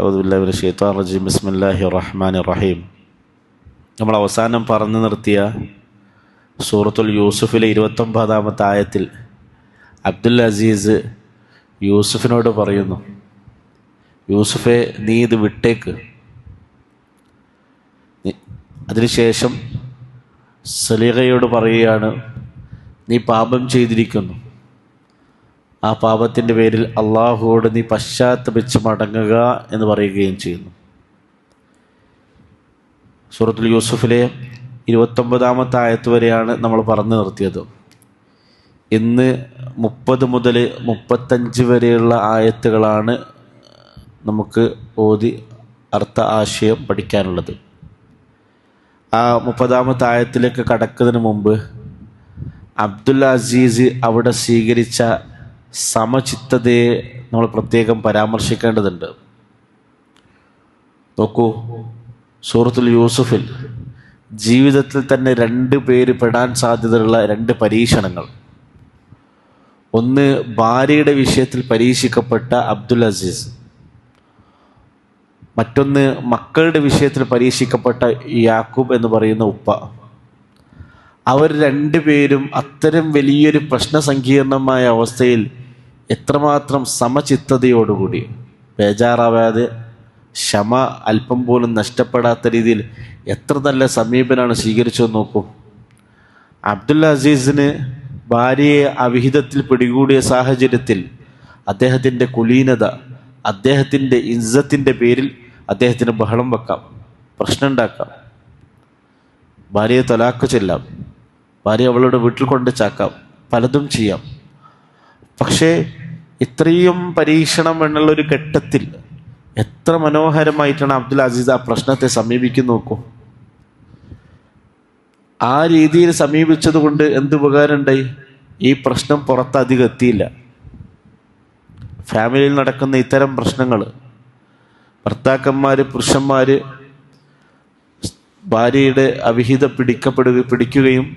അഊദുബില്ലാഹി മിനശ് ശൈത്വാനിർ റജീം. ബിസ്മില്ലാഹിർ റഹ്മാനിർ റഹീം. നമ്മൾ അവസാനം പറഞ്ഞു നിർത്തിയ സൂറത്തുൽ യൂസുഫിലെ 29-ാമത്തെ ആയത്തിൽ അബ്ദുൽ അസീസ് യൂസുഫിനോട് പറയുന്നു, യൂസുഫെ, നീ ഇത് വിട്ടേക്ക്. അതിനുശേഷം സലീഹയോട് പറയുകയാണ്, നീ പാപം ചെയ്തിരിക്കുന്നു, ആ പാപത്തിൻ്റെ പേരിൽ അള്ളാഹുവോട് നീ പശ്ചാത്തപിച്ച് മടങ്ങുക എന്ന് പറയുകയും ചെയ്യുന്നു. സൂറത്തുൽ യൂസുഫിലെ 29-ാമത്തെ ആയത്ത് വരെയാണ് നമ്മൾ പറഞ്ഞു നിർത്തിയത്. ഇന്ന് 30 മുതൽ 35 വരെയുള്ള ആയത്തുകളാണ് നമുക്ക് ഓതി അർത്ഥ ആശയം പഠിക്കാനുള്ളത്. ആ 30-ാമത്തെ ആയത്തിലേക്ക് കടക്കുന്നതിന് മുമ്പ് അബ്ദുൽ അസീസ് അവിടെ സ്വീകരിച്ച സമചിത്തതയെ നമ്മൾ പ്രത്യേകം പരാമർശിക്കേണ്ടതുണ്ട്. നോക്കൂ, സൂറത്തുൽ യൂസുഫിൽ ജീവിതത്തിൽ തന്നെ 2 പേര് പെടാൻ സാധ്യതയുള്ള 2 പരീക്ഷണങ്ങൾ. ഒന്ന്, ഭാര്യയുടെ വിഷയത്തിൽ പരീക്ഷിക്കപ്പെട്ട അബ്ദുൽ അസീസ്. മറ്റൊന്ന്, മക്കളുടെ വിഷയത്തിൽ പരീക്ഷിക്കപ്പെട്ട യാക്കൂബ് എന്ന് പറയുന്ന ഉപ്പ. അവർ 2 പേരും അത്തരം വലിയൊരു പ്രശ്നസങ്കീർണമായ അവസ്ഥയിൽ എത്രമാത്രം സമചിത്തതയോടുകൂടി, ബേജാറാവാതെ, ക്ഷമ അല്പം പോലും നഷ്ടപ്പെടാത്ത രീതിയിൽ എത്ര നല്ല സമീപനാണ് സ്വീകരിച്ചതെന്ന് നോക്കൂ. അബ്ദുൽ അസീസിന് ഭാര്യയെ അവിഹിതത്തിൽ പിടികൂടിയ സാഹചര്യത്തിൽ അദ്ദേഹത്തിൻ്റെ കുലീനത, അദ്ദേഹത്തിൻ്റെ ഇസ്സത്തിൻ്റെ പേരിൽ അദ്ദേഹത്തിന് ബഹളം വെക്കാം, പ്രശ്നം ഉണ്ടാക്കാം, ഭാര്യയെ തലാക്ക് ചെല്ലാം, ഭാര്യ അവളുടെ വീട്ടിൽ കൊണ്ട് ചാക്കാം, പലതും ചെയ്യാം. പക്ഷേ ഇത്രയും പരീക്ഷണം എന്നുള്ളൊരു ഘട്ടത്തിൽ എത്ര മനോഹരമായിട്ടാണ് അബ്ദുൽ അസീസ് ആ പ്രശ്നത്തെ സമീപിക്കുന്നു നോക്കൂ. ആ രീതിയിൽ സമീപിച്ചത് കൊണ്ട് എന്ത് ഉപകാരമുണ്ടായി? ഈ പ്രശ്നം പുറത്ത് അധികം എത്തിയില്ല. ഫാമിലിയിൽ നടക്കുന്ന ഇത്തരം പ്രശ്നങ്ങൾ, ഭർത്താക്കന്മാർ, പുരുഷന്മാർ ഭാര്യയുടെ അവിഹിത പിടിക്കുകയും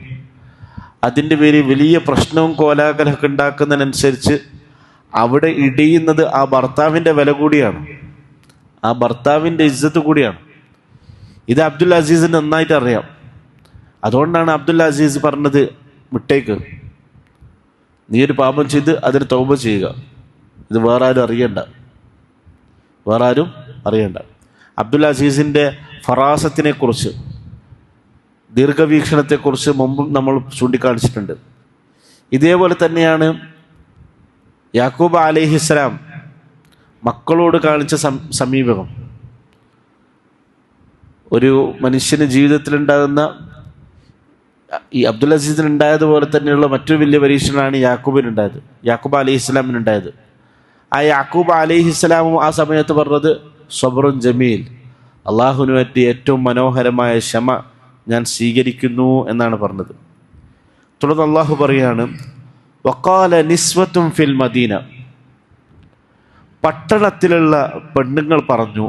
അതിൻ്റെ പേരിൽ വലിയ പ്രശ്നവും കോലാഹലമൊക്കെ ഉണ്ടാക്കുന്നതിനനുസരിച്ച് അവിടെ ഇടിയുന്നത് ആ ഭർത്താവിൻ്റെ വില കൂടിയാണ്, ആ ഭർത്താവിൻ്റെ ഇസ്സത്ത് കൂടിയാണ്. ഇത് അബ്ദുൽ അസീസിന് നന്നായിട്ട് അറിയാം. അതുകൊണ്ടാണ് അബ്ദുൽ അസീസ് പറഞ്ഞത്, വിട്ടേക്ക്, നീ ഒരു പാപം ചെയ്ത് അതിന് തൗബ ചെയ്യുക, ഇത് വേറെ ആരും അറിയണ്ട. അബ്ദുൽ അസീസിൻ്റെ ഫറാസത്തിനെക്കുറിച്ച്, ദീർഘവീക്ഷണത്തെക്കുറിച്ച് മുമ്പും നമ്മൾ ചൂണ്ടിക്കാണിച്ചിട്ടുണ്ട്. ഇതേപോലെ തന്നെയാണ് യാക്കൂബ് അലൈഹിസ്സലാം മക്കളോട് കാണിച്ച സമീപനം. ഒരു മനുഷ്യന് ജീവിതത്തിലുണ്ടാകുന്ന, ഈ അബ്ദുൽ അസീസിനുണ്ടായതുപോലെ തന്നെയുള്ള മറ്റൊരു വലിയ പരീക്ഷണമാണ് യാക്കൂബ് അലൈഹിസ്സലാമിനുണ്ടായത്. ആ യാക്കൂബ് അലൈഹിസ്സലാമും ആ സമയത്ത് പറഞ്ഞത്, സബ്റുൻ ജമീൽ, അള്ളാഹുവിന് പറ്റിയ ഏറ്റവും മനോഹരമായ ക്ഷമ ഞാൻ സ്വീകരിക്കുന്നു എന്നാണ് പറഞ്ഞത്. തുടർന്ന് അള്ളാഹു പറയാണ്, വഖാല നിസ്വത്തും ഫിൽ മദീന, പട്ടണത്തിലുള്ള പെണ്ണുങ്ങൾ പറഞ്ഞു,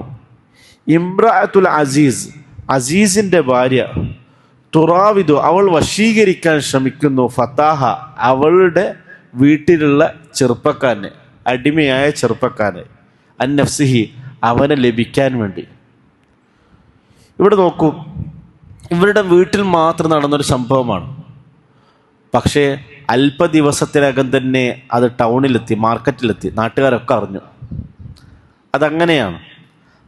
ഇംറഅത്തുൽ അസീസ്, അസീസിൻ്റെ ഭാര്യ, തുറാവിദു, അവൾ വശീകരിക്കാൻ ശ്രമിക്കുന്നു, ഫതാഹ, അവളുടെ വീട്ടിലുള്ള ചെറുപ്പക്കാരനെ, അടിമയായ ചെറുപ്പക്കാരനെ, അൻ നഫ്സിഹി, അവനെ ലഭിക്കാൻ വേണ്ടി. ഇവിടെ നോക്കൂ, ഇവരുടെ വീട്ടിൽ മാത്രം നടന്നൊരു സംഭവമാണ്. പക്ഷേ അല്പ ദിവസത്തിനകം തന്നെ അത് ടൗണിലെത്തി, മാർക്കറ്റിലെത്തി, നാട്ടുകാരൊക്കെ അറിഞ്ഞു. അതങ്ങനെയാണ്.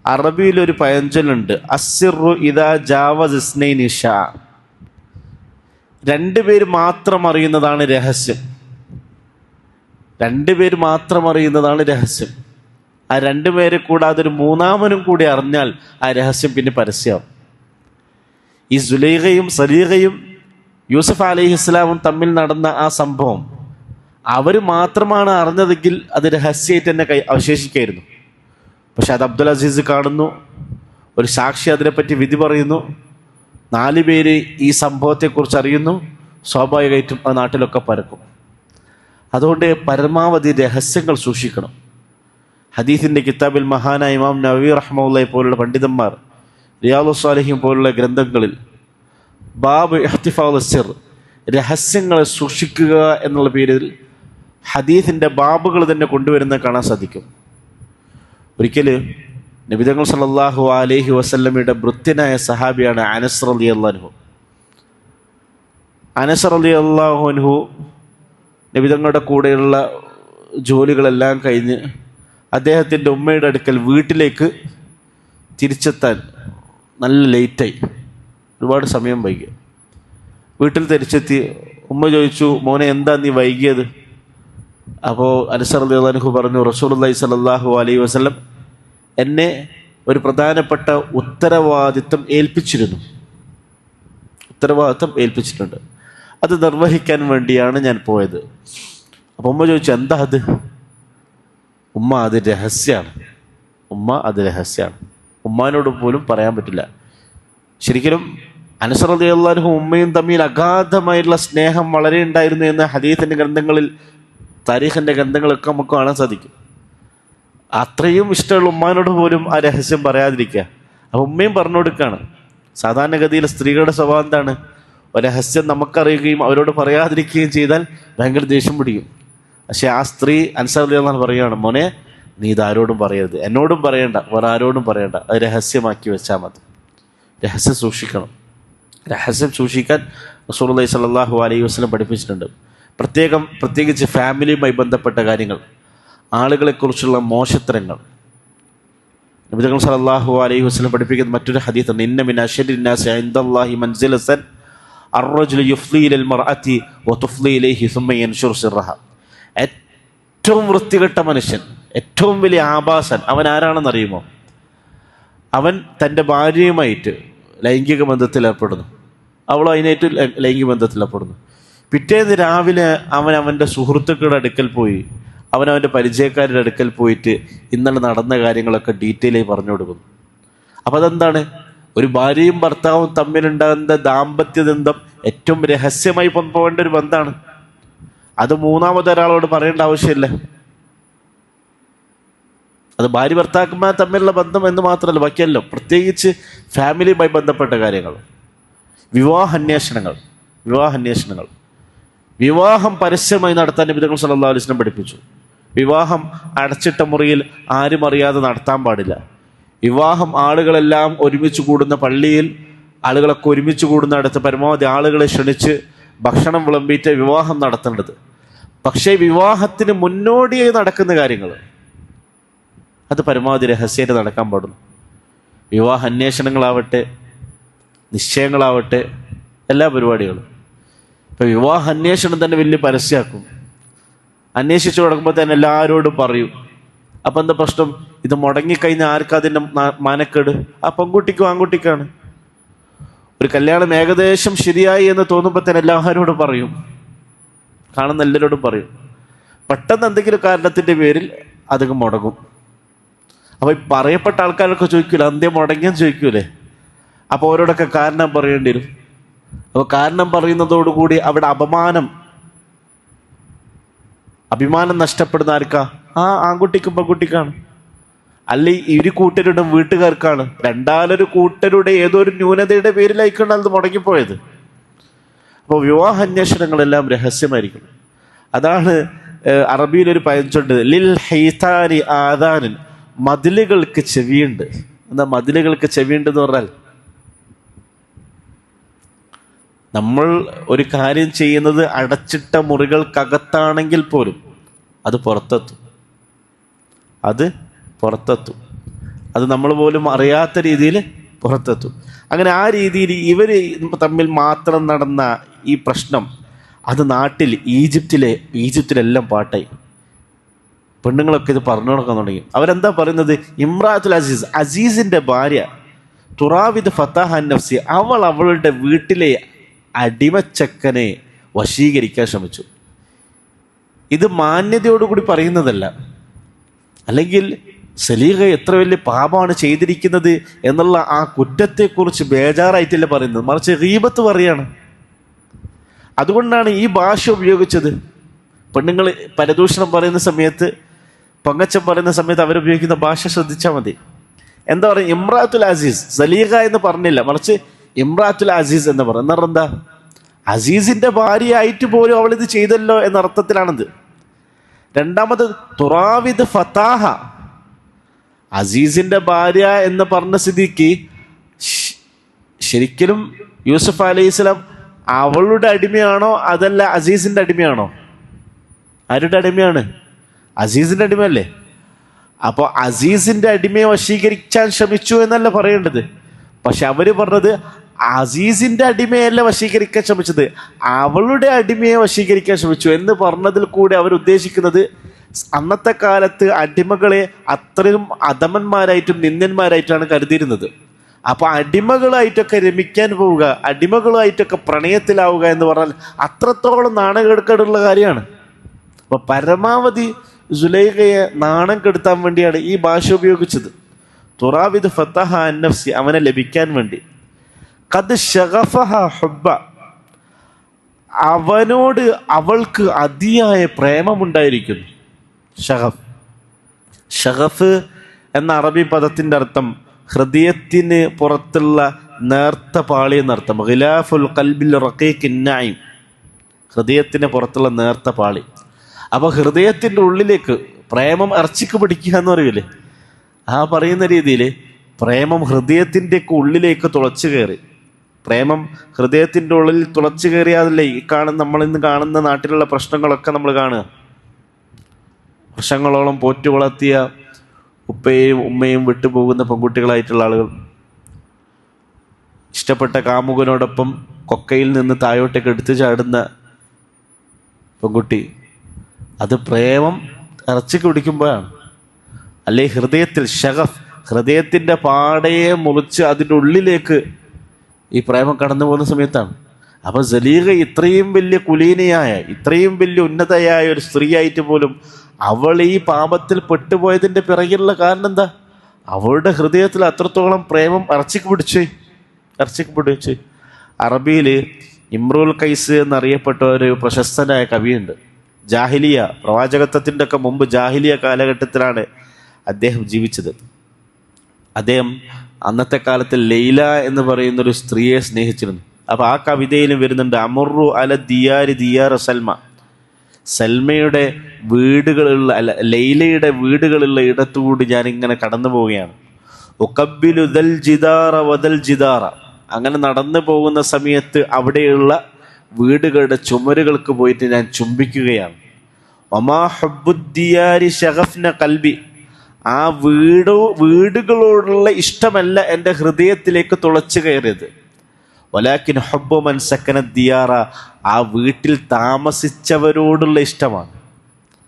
അറബിയിലൊരു പഴഞ്ചൊല്ലുണ്ട്, അസ്സിറു ഇദാ ജാവസ് ഇസ്നൈനി ഷാ. 2 പേര് മാത്രം അറിയുന്നതാണ് രഹസ്യം. 2 പേര് മാത്രം അറിയുന്നതാണ് രഹസ്യം. ആ 2 പേരെ കൂടാതെ ഒരു മൂന്നാമനും കൂടി അറിഞ്ഞാൽ ആ രഹസ്യം പിന്നെ പരസ്യമാവും. ഈ സുലൈഖയും സലീഖയും യൂസുഫ് അലൈഹിസ്സലാമും തമ്മിൽ നടന്ന ആ സംഭവം അവർ മാത്രമാണ് അറിഞ്ഞതെങ്കിൽ അത് രഹസ്യമായിട്ട് തന്നെ അവശേഷിക്കായിരുന്നു. പക്ഷെ അത് അബ്ദുൽ അസീസ് കാണുന്നു, ഒരു സാക്ഷി അതിനെപ്പറ്റി വിധി പറയുന്നു, 4 പേര് ഈ സംഭവത്തെക്കുറിച്ച് അറിയുന്നു, സ്വാഭാവികമായിട്ടും ആ നാട്ടിലൊക്കെ പരക്കും. അതുകൊണ്ട് പരമാവധി രഹസ്യങ്ങൾ സൂക്ഷിക്കണം. ഹദീസിൻ്റെ കിതാബിൽ മഹാനായ ഇമാം നവവി റഹ്മത്തുള്ളാഹി പോലുള്ള പണ്ഡിതന്മാർ റിയാദുസ് സ്വാലിഹീൻ പോലുള്ള ഗ്രന്ഥങ്ങളിൽ ബാബ് ഇഹ്തിഫാദ് സിർ, രഹസ്യങ്ങളെ സൂക്ഷിക്കുക എന്നുള്ള പേരിൽ ഹദീസിൻ്റെ ബാബുകൾ തന്നെ കൊണ്ടുവരുന്നത് കാണാൻ സാധിക്കും. ഒരിക്കൽ നബിതങ്ങൾ സല്ലല്ലാഹു അലൈഹി വസല്ലമയുടെ ഭൃത്യനായ സഹാബിയാണ് അനസ് റളിയല്ലാഹു അൻഹു. അനസ് റളിയല്ലാഹു അൻഹു നബിതങ്ങളുടെ കൂടെയുള്ള ജോലികളെല്ലാം കഴിഞ്ഞ് അദ്ദേഹത്തിൻ്റെ ഉമ്മയുടെ അടുക്കൽ വീട്ടിലേക്ക് തിരിച്ചെത്താൻ നല്ല ലേറ്റായി, ഒരുപാട് സമയം വൈകി. വീട്ടിൽ തിരിച്ചെത്തി ഉമ്മ ചോദിച്ചു, മോനെ എന്താ നീ വൈകിയത്? അപ്പോൾ അനസ് റളിയല്ലാഹു അൻഹു പറഞ്ഞു, റസൂലുള്ളാഹി സ്വല്ലല്ലാഹു അലൈഹി വസല്ലം എന്നെ ഒരു പ്രധാനപ്പെട്ട ഉത്തരവാദിത്വം ഏൽപ്പിച്ചിട്ടുണ്ട്, അത് നിർവഹിക്കാൻ വേണ്ടിയാണ് ഞാൻ പോയത്. അപ്പം ഉമ്മ ചോദിച്ചു, എന്താ അത്? ഉമ്മ അത് രഹസ്യമാണ്. ഉമ്മാനോട് പോലും പറയാൻ പറ്റില്ല. ശരിക്കും അനസ് റളിയല്ലാഹു അൻഹു ഉമ്മയും തമ്മിൽ അഗാധമായിട്ടുള്ള സ്നേഹം വളരെ ഉണ്ടായിരുന്നു എന്ന് ഹദീസിൻ്റെ ഗ്രന്ഥങ്ങളിൽ, താരീഖിൻ്റെ ഗ്രന്ഥങ്ങളൊക്കെ നമുക്ക് കാണാൻ സാധിക്കും. അത്രയും ഇഷ്ടമുള്ള ഉമ്മാനോട് പോലും ആ രഹസ്യം പറയാതിരിക്കുക. അപ്പം ഉമ്മയും പറഞ്ഞു കൊടുക്കുകയാണ്. സാധാരണഗതിയിൽ സ്ത്രീകളുടെ സ്വഭാവം എന്താണ്? ഒരു രഹസ്യം നമുക്കറിയുകയും അവരോട് പറയാതിരിക്കുകയും ചെയ്താൽ ഭയങ്കര ദേഷ്യം പിടിക്കും. പക്ഷെ ആ സ്ത്രീ അനസ് റളിയല്ലാഹു അൻഹു പറയുകയാണ്, മോനെ നീ ഇതാരോടും പറയരുത്, എന്നോടും പറയണ്ട, വേറെ ആരോടും പറയണ്ട, അത് രഹസ്യമാക്കി വെച്ചാൽ മതി. രഹസ്യം സൂക്ഷിക്കണം. രഹസ്യം സൂക്ഷിക്കാൻ റസൂലുള്ളാഹി സ്വല്ലല്ലാഹു അലൈഹി വസല്ലം പഠിപ്പിച്ചിട്ടുണ്ട്. പ്രത്യേകിച്ച് ഫാമിലിയുമായി ബന്ധപ്പെട്ട കാര്യങ്ങൾ, ആളുകളെക്കുറിച്ചുള്ള മോശത്തരങ്ങൾ. നബി സല്ലല്ലാഹു അലൈഹി വസല്ലം പഠിപ്പിക്കുന്ന മറ്റൊരു ഹദീസാണ്, ഇന്ന മിൻ അശദ്ദിൻ നാസി ഇൻദല്ലാഹി മൻസിലതൻ അർറജുലു യുഫ്ളി ഇലൽ മർഅതി വതുഫ്ളി ഇലൈഹി സുമ്മ യൻശുർ സിർറഹ. ഏറ്റവും വൃത്തികെട്ട മനുഷ്യൻ, ഏറ്റവും വലിയ ആഭാസൻ, അവൻ ആരാണെന്നറിയുമോ? അവൻ തൻ്റെ ഭാര്യയുമായിട്ട് ലൈംഗിക ബന്ധത്തിൽ ഏർപ്പെടുന്നു, അവൾ അതിനായിട്ട് ലൈംഗിക ബന്ധത്തിൽ ഏർപ്പെടുന്നു. പിറ്റേന്ന് രാവിലെ അവൻ അവൻ്റെ സുഹൃത്തുക്കളുടെ അടുക്കൽ പോയി, അവനവൻ്റെ പരിചയക്കാരുടെ അടുക്കൽ പോയിട്ട് ഇന്നലെ നടന്ന കാര്യങ്ങളൊക്കെ ഡീറ്റെയിലായി പറഞ്ഞു കൊടുക്കുന്നു. അപ്പം അതെന്താണ്? ഒരു ഭാര്യയും ഭർത്താവും തമ്മിലുണ്ടാകുന്ന ദാമ്പത്യ ബന്ധം ഏറ്റവും രഹസ്യമായി പോകേണ്ട ഒരു ബന്ധമാണ്. അത് മൂന്നാമതൊരാളോട് പറയേണ്ട ആവശ്യമില്ല. അത് ഭാര്യ ഭർത്താക്കന്മാർ തമ്മിലുള്ള ബന്ധം എന്ന് മാത്രമല്ല, ബാക്കിയല്ലോ, പ്രത്യേകിച്ച് ഫാമിലിയുമായി ബന്ധപ്പെട്ട കാര്യങ്ങൾ, വിവാഹാന്വേഷണങ്ങൾ. വിവാഹം പരസ്യമായി നടത്താൻ നബി സല്ലല്ലാഹു അലൈഹി വസല്ലം പഠിപ്പിച്ചു. വിവാഹം അടച്ചിട്ട മുറിയിൽ ആരും അറിയാതെ നടത്താൻ പാടില്ല. വിവാഹം ആളുകളെല്ലാം ഒരുമിച്ച് കൂടുന്ന പള്ളിയിൽ, ആളുകളൊക്കെ ഒരുമിച്ച് കൂടുന്ന അടുത്ത് പരമാവധി ആളുകളെ ക്ഷണിച്ച് ഭക്ഷണം വിളമ്പിയിട്ട് വിവാഹം നടത്തേണ്ടത്. പക്ഷേ വിവാഹത്തിന് മുന്നോടിയായി നടക്കുന്ന കാര്യങ്ങൾ അത് പരമാവധി രഹസ്യമായിട്ട് നടക്കാൻ പാടുള്ളൂ. വിവാഹ അന്വേഷണങ്ങളാവട്ടെ, നിശ്ചയങ്ങളാവട്ടെ, എല്ലാ പരിപാടികളും. ഇപ്പം വിവാഹ അന്വേഷണം തന്നെ വലിയ പരസ്യമാക്കും. അന്വേഷിച്ചു തുടങ്ങുമ്പോൾ തന്നെ എല്ലാവരോടും പറയും. അപ്പം എന്താ പ്രശ്നം? ഇത് മുടങ്ങിക്കഴിഞ്ഞാൽ ആർക്കാ അതിൻ്റെ മാനക്കേട്? ആ പെൺകുട്ടിക്കും ആൺകുട്ടിക്കാണ്. ഒരു കല്യാണം ഏകദേശം ശരിയായി എന്ന് തോന്നുമ്പോൾ തന്നെ എല്ലാവരോടും പറയും, കാണുന്ന എല്ലാവരോടും പറയും. പെട്ടെന്ന് എന്തെങ്കിലും കാരണത്തിൻ്റെ പേരിൽ അതൊക്കെ മുടങ്ങും. അപ്പോൾ ഈ പറയപ്പെട്ട ആൾക്കാരൊക്കെ ചോദിക്കൂല, അന്തേ മുടങ്ങിയെന്ന് ചോദിക്കൂലേ? അപ്പോൾ അവരോടൊക്കെ കാരണം പറയേണ്ടി വരും. അപ്പോൾ കാരണം പറയുന്നതോടുകൂടി അവിടെ അഭിമാനം നഷ്ടപ്പെടുന്ന ആർക്കാ? ആ ആൺകുട്ടിക്കും പെൺകുട്ടിക്കാണ്. അല്ലെ ഇരു കൂട്ടരുടെ വീട്ടുകാർക്കാണ്. രണ്ടാലൊരു കൂട്ടരുടെ ഏതോ ഒരു ന്യൂനതയുടെ പേരിലായിക്കാണ് അത് മുടങ്ങിപ്പോയത്. അപ്പോൾ വിവാഹ അന്വേഷണങ്ങളെല്ലാം രഹസ്യമായിരിക്കണം. അതാണ് അറബിയിലൊരു പഴഞ്ചൊല്ലുണ്ട്, ലിൽ ഹൈതാനി ആദാനിൻ, മതിലുകൾക്ക് ചെവിയുണ്ട്. എന്താ മതിലുകൾക്ക് ചെവിയുണ്ടെന്ന് പറഞ്ഞാൽ, നമ്മൾ ഒരു കാര്യം ചെയ്യുന്നത് അടച്ചിട്ട മുറികൾക്കകത്താണെങ്കിൽ പോലും അത് പുറത്തെത്തും. അത് നമ്മൾ പോലും അറിയാത്ത രീതിയിൽ പുറത്തെത്തും. അങ്ങനെ ആ രീതിയിൽ ഇവർ തമ്മിൽ മാത്രം നടന്ന ഈ പ്രശ്നം അത് നാട്ടിൽ ഈജിപ്തിലെല്ലാം പാട്ടായി. പെണ്ണുങ്ങളൊക്കെ ഇത് പറഞ്ഞു കൊടുക്കാൻ തുടങ്ങി. അവരെന്താ പറയുന്നത്? ഇമ്രാത്തുൽ അസീസിൻ്റെ ഭാര്യ തുറാവിദ് ഫത്താഹൻ നഫ്സി, അവളുടെ വീട്ടിലെ അടിമച്ചക്കനെ വശീകരിക്കാൻ ശ്രമിച്ചു. ഇത് മാന്യതയോടുകൂടി പറയുന്നതല്ല. അല്ലെങ്കിൽ സലീഹ എത്ര വലിയ പാപമാണ് ചെയ്തിരിക്കുന്നത് എന്നുള്ള ആ കുറ്റത്തെക്കുറിച്ച് ബേജാറായിട്ടില്ല പറയുന്നത്, മറിച്ച് ഗീബത്ത് പറയാണ്. അതുകൊണ്ടാണ് ഈ ഭാഷ ഉപയോഗിച്ചത്. പെണ്ണുങ്ങൾ പരദൂഷണം പറയുന്ന സമയത്ത്, പൊങ്ങച്ചം പറയുന്ന സമയത്ത് അവരുപയോഗിക്കുന്ന ഭാഷ ശ്രദ്ധിച്ചാൽ മതി. എന്താ പറയുക? ഇമ്രാത്തുൽ അസീസ്, സലീഹ എന്ന് പറഞ്ഞില്ല, മറിച്ച് ഇമ്രാത്തുൽ അസീസ് എന്ന് പറഞ്ഞു. എന്നറിഞ്ഞ എന്താ? അസീസിന്റെ ഭാര്യയായിട്ട് പോലും അവൾ ഇത് ചെയ്തല്ലോ എന്ന അർത്ഥത്തിലാണിത്. രണ്ടാമത് തുറാവിദ് ഫത്താഹ, അസീസിന്റെ ഭാര്യ എന്ന് പറഞ്ഞ സ്ഥിതിക്ക് ശരിക്കും യൂസുഫ് അലൈഹിസ്സലാം അവളുടെ അടിമയാണോ അതല്ല അസീസിന്റെ അടിമയാണോ? ആരുടെ അടിമയാണ്? അസീസിന്റെ അടിമയല്ലേ? അപ്പോൾ അസീസിന്റെ അടിമയെ വശീകരിക്കാൻ ശ്രമിച്ചു എന്നല്ല പറയേണ്ടത്. പക്ഷെ അവര് പറഞ്ഞത് അസീസിന്റെ അടിമയല്ല വശീകരിക്കാൻ ശ്രമിച്ചത്, അവളുടെ അടിമയെ വശീകരിക്കാൻ ശ്രമിച്ചു എന്ന് പറഞ്ഞതിൽ കൂടെ അവരുദ്ദേശിക്കുന്നത് അന്നത്തെ കാലത്ത് അടിമകളെ അത്രയും അധമന്മാരായിട്ടും നിന്ദ്യന്മാരായിട്ടാണ് കരുതിയിരുന്നത്. അപ്പൊ അടിമകളായിട്ടൊക്കെ രമിക്കാൻ പോവുക, അടിമകളായിട്ടൊക്കെ പ്രണയത്തിലാവുക എന്ന് പറഞ്ഞാൽ അത്രത്തോളം നാണക്കേടുള്ള കാര്യമാണ്. അപ്പൊ പരമാവധി സുലൈഖയെ നാണം കെടുത്താൻ വേണ്ടിയാണ് ഈ ഭാഷ ഉപയോഗിച്ചത്. തുറാവിദ് ഫത്തഹ അന്നഫ്സി, അവനെ ലഭിക്കാൻ വേണ്ടി. ഖദ് ശഗഫഹ ഹുബ്ബ, അവനോട് അവൾക്ക് അതിയായ പ്രേമമുണ്ടായിരിക്കുന്നു. ഷഗഫ് എന്ന അറബി പദത്തിന്റെ അർത്ഥം ഹൃദയത്തിന് പുറത്തുള്ള നേർത്ത പാളി എന്നർത്ഥം. ഖിലാഫുൽ ഖൽബിൽ റഖീഖിൻ നഈം, ഹൃദയത്തിന് പുറത്തുള്ള നേർത്ത പാളി. അപ്പൊ ഹൃദയത്തിന്റെ ഉള്ളിലേക്ക് പ്രേമം ഇറച്ചിക്ക് പിടിക്കുക എന്ന് പറയൂലേ, ആ പറയുന്ന രീതിയിൽ പ്രേമം ഹൃദയത്തിൻ്റെ ഉള്ളിലേക്ക് തുളച്ചു കയറി. പ്രേമം ഹൃദയത്തിൻ്റെ ഉള്ളിൽ തുളച്ചു കയറിയാതല്ലേ ഈ നമ്മളിന്ന് കാണുന്ന നാട്ടിലുള്ള പ്രശ്നങ്ങളൊക്കെ നമ്മൾ കാണുക. വർഷങ്ങളോളം പോറ്റു വളർത്തിയ ഉപ്പയും ഉമ്മയും വിട്ടുപോകുന്ന പെൺകുട്ടികളായിട്ടുള്ള ആളുകൾ, ഇഷ്ടപ്പെട്ട കാമുകനോടൊപ്പം കൊക്കയിൽ നിന്ന് താഴോട്ടേക്ക് എടുത്തു ചാടുന്ന പെൺകുട്ടി, അത് പ്രേമം ഇറച്ചിക്ക് പിടിക്കുമ്പോഴാണ്. അല്ലെ ഹൃദയത്തിൽ ഷഗഫ്, ഹൃദയത്തിൻ്റെ പാടയെ മുറിച്ച് അതിൻ്റെ ഉള്ളിലേക്ക് ഈ പ്രേമം കടന്നു പോകുന്ന സമയത്താണ്. അപ്പൊ സലീഖ ഇത്രയും വലിയ കുലീനയായ, ഇത്രയും വലിയ ഉന്നതയായ ഒരു സ്ത്രീയായിട്ട് പോലും അവൾ ഈ പാപത്തിൽ പെട്ടുപോയതിൻ്റെ പിറകിലുള്ള കാരണം എന്താ? അവളുടെ ഹൃദയത്തിൽ അത്രത്തോളം പ്രേമം ഇറച്ചിക്ക് പിടിച്ചു. അറബിയിൽ ഇമ്രുൽ ഖൈസ് എന്നറിയപ്പെട്ട ഒരു പ്രശസ്തനായ കവിയുണ്ട്. ജാഹിലിയ, പ്രവാചകത്വത്തിൻ്റെ ഒക്കെ മുമ്പ് ജാഹിലിയ കാലഘട്ടത്തിലാണ് അദ്ദേഹം ജീവിച്ചത്. അദ്ദേഹം അന്നത്തെ കാലത്ത് ലൈല എന്ന് പറയുന്നൊരു സ്ത്രീയെ സ്നേഹിച്ചിരുന്നു. അപ്പൊ ആ കവിതയിലും വരുന്നുണ്ട്, അമുറു അല ദിയാർ സൽമ, സൽമയുടെ വീടുകളുള്ള ലൈലയുടെ വീടുകളുള്ള ഇടത്തുകൂടി ഞാനിങ്ങനെ കടന്നു പോവുകയാണ്. ഉഖബ്ബിലു ദൽ ജിദാറ വദൽ ജിദാറ, അങ്ങനെ നടന്നു പോകുന്ന സമയത്ത് അവിടെയുള്ള വീടുകളുടെ ചുമരുകൾക്ക് പോയിട്ട് ഞാൻ ചുംബിക്കുകയാണ്. ഒമാ ഹുബ്ബുദ്ദിയാരി ശഗഫ്ന കൽബി, ആ വീടുകളോടുള്ള ഇഷ്ടമല്ല എൻ്റെ ഹൃദയത്തിലേക്ക് തുളച്ചു കയറിയത്. വലാക്കിൻ ഹുബ്ബു മൻ സക്കന ദിയാറ, ആ വീട്ടിൽ താമസിച്ചവരോടുള്ള ഇഷ്ടമാണ്.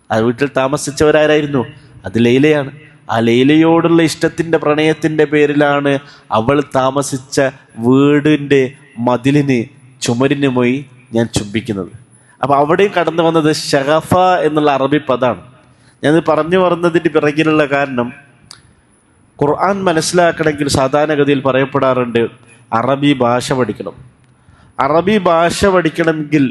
ആ വീട്ടിൽ താമസിച്ചവരാരായിരുന്നു? അത് ലൈലയാണ്. ആ ലൈലയോടുള്ള ഇഷ്ടത്തിൻ്റെ പ്രണയത്തിൻ്റെ പേരിലാണ് അവൾ താമസിച്ച വീടിൻ്റെ മതിലിന് ചുമരിന് പോയി ഞാൻ ചുംബിക്കുന്നത്. അപ്പം അവിടെയും കടന്നു വന്നത് ഷഗഫ എന്നുള്ള അറബി പദമാണ്. ഞാനിത് പറഞ്ഞു പറഞ്ഞതിൻ്റെ പിറകിലുള്ള കാരണം, ഖുർആൻ മനസ്സിലാക്കണമെങ്കിൽ സാധാരണഗതിയിൽ പറയപ്പെടാറുണ്ട് അറബി ഭാഷ പഠിക്കണം. അറബി ഭാഷ പഠിക്കണമെങ്കിൽ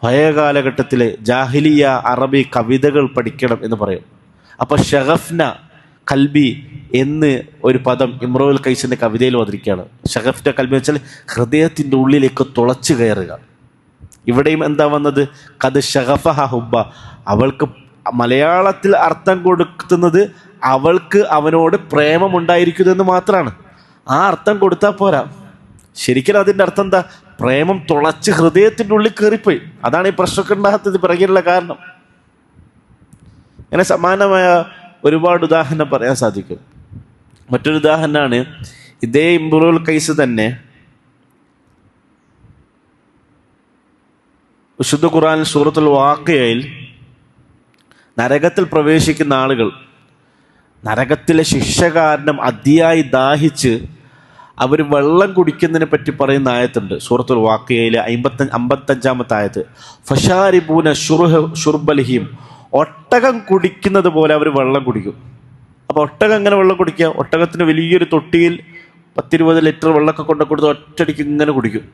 പഴയ കാലഘട്ടത്തിലെ ജാഹിലിയ അറബി കവിതകൾ പഠിക്കണം എന്ന് പറയും. അപ്പോൾ ഷഗഫ്ന കൽബി എന്ന് ഒരു പദം ഇമ്രുൽ ഖൈസിന്റെ കവിതയിൽ വന്നിരിക്കുകയാണ്. ഷഗഫ്ന കൽബി വെച്ചാൽ ഹൃദയത്തിൻ്റെ ഉള്ളിലേക്ക് തുളച്ചു കയറുക. ഇവിടെയും എന്താ വന്നത്? ഖദ് ഷഗഫഹ ഹുബ്ബ, അവൾക്ക് മലയാളത്തിൽ അർത്ഥം കൊടുക്കുന്നത് അവൾക്ക് അവനോട് പ്രേമമുണ്ടായിരിക്കുന്നതെന്ന് മാത്രമാണ്. ആ അർത്ഥം കൊടുത്താൽ പോരാ. ശരിക്കും അതിൻ്റെ അർത്ഥം എന്താ? പ്രേമം തുളച്ച് ഹൃദയത്തിൻ്റെ ഉള്ളിൽ കയറിപ്പോയി. അതാണ് ഈ പ്രശ്നമൊക്കെ ഉണ്ടാകാത്തത് പിറകിലുള്ള കാരണം. അങ്ങനെ സമാനമായ ഒരുപാട് ഉദാഹരണം പറയാൻ സാധിക്കും. മറ്റൊരു ഉദാഹരണമാണ് ഇതേ ഇമ്രുൽ ഖൈസ് തന്നെ വിശുദ്ധ ഖുർആൻ സൂറത്തുൽ വാഖിയയിൽ നരകത്തിൽ പ്രവേശിക്കുന്ന ആളുകൾ നരകത്തിലെ ശിക്ഷ കാരണം അതിയായി ദാഹിച്ച് അവർ വെള്ളം കുടിക്കുന്നതിനെ പറ്റി പറയുന്ന ആയത്തുണ്ട് സൂറത്തുൽ വാഖിയയിലെ 55-ാമത്തെ ആയത്ത്. ഫശാരിബൂന ഷുർബൽഹിം, ഒട്ടകം കുടിക്കുന്നത് പോലെ അവർ വെള്ളം കുടിക്കും. അപ്പോൾ ഒട്ടകം എങ്ങനെ വെള്ളം കുടിക്കുക? ഒട്ടകത്തിന് വലിയൊരു തൊട്ടിയിൽ 10-20 ലിറ്റർ വെള്ളമൊക്കെ കൊണ്ട് കൊടുത്ത് ഒറ്റയടിക്ക് ഇങ്ങനെ കുടിക്കും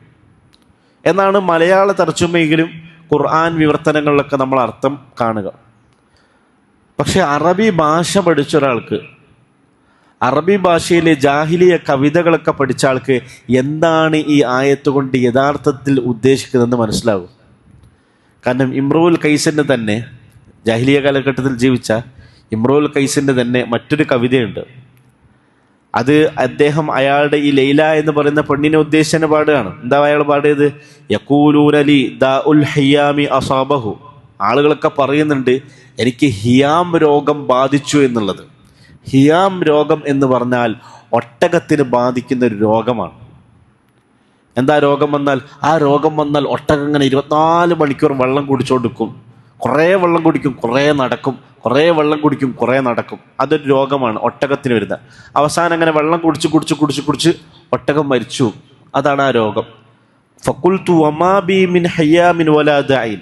എന്നാണ് മലയാള തർജ്ജമയിലും ഖുർആൻ വിവർത്തനങ്ങളിലൊക്കെ നമ്മൾ അർത്ഥം കാണുക. പക്ഷെ അറബി ഭാഷ പഠിച്ച ഒരാൾക്ക്, അറബി ഭാഷയിലെ ജാഹിലിയ കവിതകളൊക്കെ പഠിച്ച ആൾക്ക് എന്താണ് ഈ ആയത്ത് കൊണ്ട് യഥാർത്ഥത്തിൽ ഉദ്ദേശിക്കുന്നതെന്ന് മനസ്സിലാകും. കാരണം ഇമ്രുൽ ഖൈസിന് തന്നെ ജാഹിലിയ കാലഘട്ടത്തിൽ ജീവിച്ച ഇമ്രുൽ ഖൈസിൻ്റെ തന്നെ മറ്റൊരു കവിതയുണ്ട്. അത് അദ്ദേഹം അയാളുടെ ഈ ലൈല എന്ന് പറയുന്ന പെണ്ണിനെ ഉദ്ദേശിച്ച് പാടുകയാണ്. എന്താ അയാൾ പാടിയത്? യഖൂലൂനലി ദാ ഉൽ ഹിയാമി അസാബഹു. ആളുകളൊക്കെ പറയുന്നുണ്ട് എനിക്ക് ഹിയാം രോഗം ബാധിച്ചു എന്നുള്ളത്. ഹിയാം രോഗം എന്ന് പറഞ്ഞാൽ ഒട്ടകത്തിന് ബാധിക്കുന്ന ഒരു രോഗമാണ്. എന്താ രോഗം വന്നാൽ? ആ രോഗം വന്നാൽ ഒട്ടകം ഇങ്ങനെ 24 മണിക്കൂർ വെള്ളം കുടിച്ചോണ്ടിരിക്കും. കുറേ വെള്ളം കുടിക്കും, കുറേ നടക്കും, കുറേ വെള്ളം കുടിക്കും, കുറേ നടക്കും. അതൊരു രോഗമാണ് ഒട്ടകത്തിന് വരുന്നത്. അവസാനം അങ്ങനെ വെള്ളം കുടിച്ച് ഒട്ടകം മരിച്ചു. അതാണ് ആ രോഗം. ഫഖുൽതു വമാ ബി മിൻ ഹിയാമിൻ വലാ ദഅഇൻ.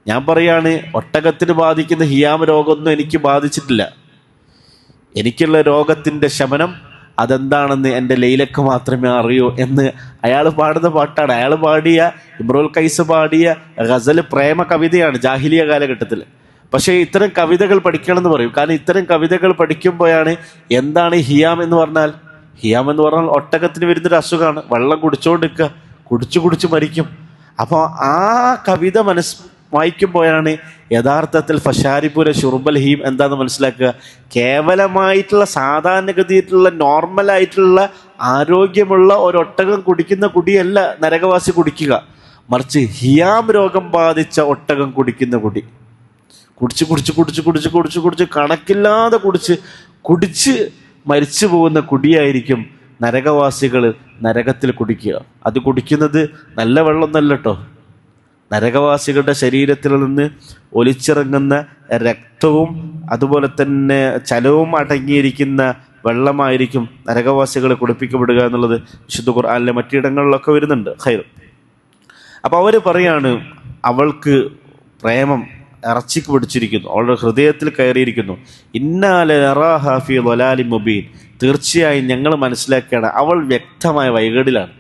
ഞാൻ പറയാണ് ഒട്ടകത്തിന് ബാധിക്കുന്ന ഹിയാം രോഗമൊന്നും എനിക്ക് ബാധിച്ചിട്ടില്ല. എനിക്കുള്ള രോഗത്തിൻ്റെ ശമനം അതെന്താണെന്ന് എൻ്റെ ലൈലക്ക് മാത്രമേ അറിയൂ എന്ന് അയാൾ പാടുന്ന പാട്ടാണ്. അയാൾ പാടിയ, ഇമ്രുൽ ഖൈസ് പാടിയ ഗസൽ പ്രേമ കവിതയാണ് ജാഹിലിയ കാലഘട്ടത്തിൽ. പക്ഷേ ഇത്തരം കവിതകൾ പഠിക്കണം എന്ന് പറയും. കാരണം ഇത്തരം കവിതകൾ പഠിക്കുമ്പോഴാണ് എന്താണ് ഹിയാം എന്ന് പറഞ്ഞാൽ. ഹിയാം എന്ന് പറഞ്ഞാൽ ഒട്ടകത്തിന് വരുന്നൊരു അസുഖമാണ്. വെള്ളം കുടിച്ചുകൊണ്ടിരിക്കുക, കുടിച്ച് മരിക്കും. അപ്പോൾ ആ കവിത വായിക്കുമ്പോഴാണ് യഥാർത്ഥത്തിൽ ഫഷാരിപുര ഷുർബൽ ഹീം എന്താണെന്ന് മനസ്സിലാക്കുക. കേവലമായിട്ടുള്ള സാധാരണഗതിയായിട്ടുള്ള നോർമലായിട്ടുള്ള ആരോഗ്യമുള്ള ഒരൊട്ടകം കുടിക്കുന്ന കുടിയല്ല നരകവാസി കുടിക്കുക, മറിച്ച് ഹിയാം രോഗം ബാധിച്ച ഒട്ടകം കുടിക്കുന്ന കുടി. കുടിച്ച് കണക്കില്ലാതെ കുടിച്ച് മരിച്ചു പോകുന്ന കുടിയായിരിക്കും നരകവാസികൾ നരകത്തിൽ കുടിക്കുക. അത് കുടിക്കുന്നത് നല്ല വെള്ളമൊന്നല്ല കേട്ടോ. നരകവാസികളുടെ ശരീരത്തിൽ നിന്ന് ഒലിച്ചിറങ്ങുന്ന രക്തവും അതുപോലെ തന്നെ ചലവും അടങ്ങിയിരിക്കുന്ന വെള്ളമായിരിക്കും നരകവാസികളെ കുടിപ്പിക്കപ്പെടുക എന്നുള്ളത് വിശുദ്ധ ഖുർആനിലെ മറ്റിടങ്ങളിലൊക്കെ വരുന്നുണ്ട്. ഖൈർ. അപ്പോൾ അവർ പറയാണ് അവൾക്ക് പ്രേമം ഇറച്ചിക്ക് പിടിച്ചിരിക്കുന്നു, അവളുടെ ഹൃദയത്തിൽ കയറിയിരിക്കുന്നു. ഇന്നാലി വലാലി മുബീൻ. തീർച്ചയായും ഞങ്ങൾ മനസ്സിലാക്കുകയാണ് അവൾ വ്യക്തമായ വൈകേടിലാണ്.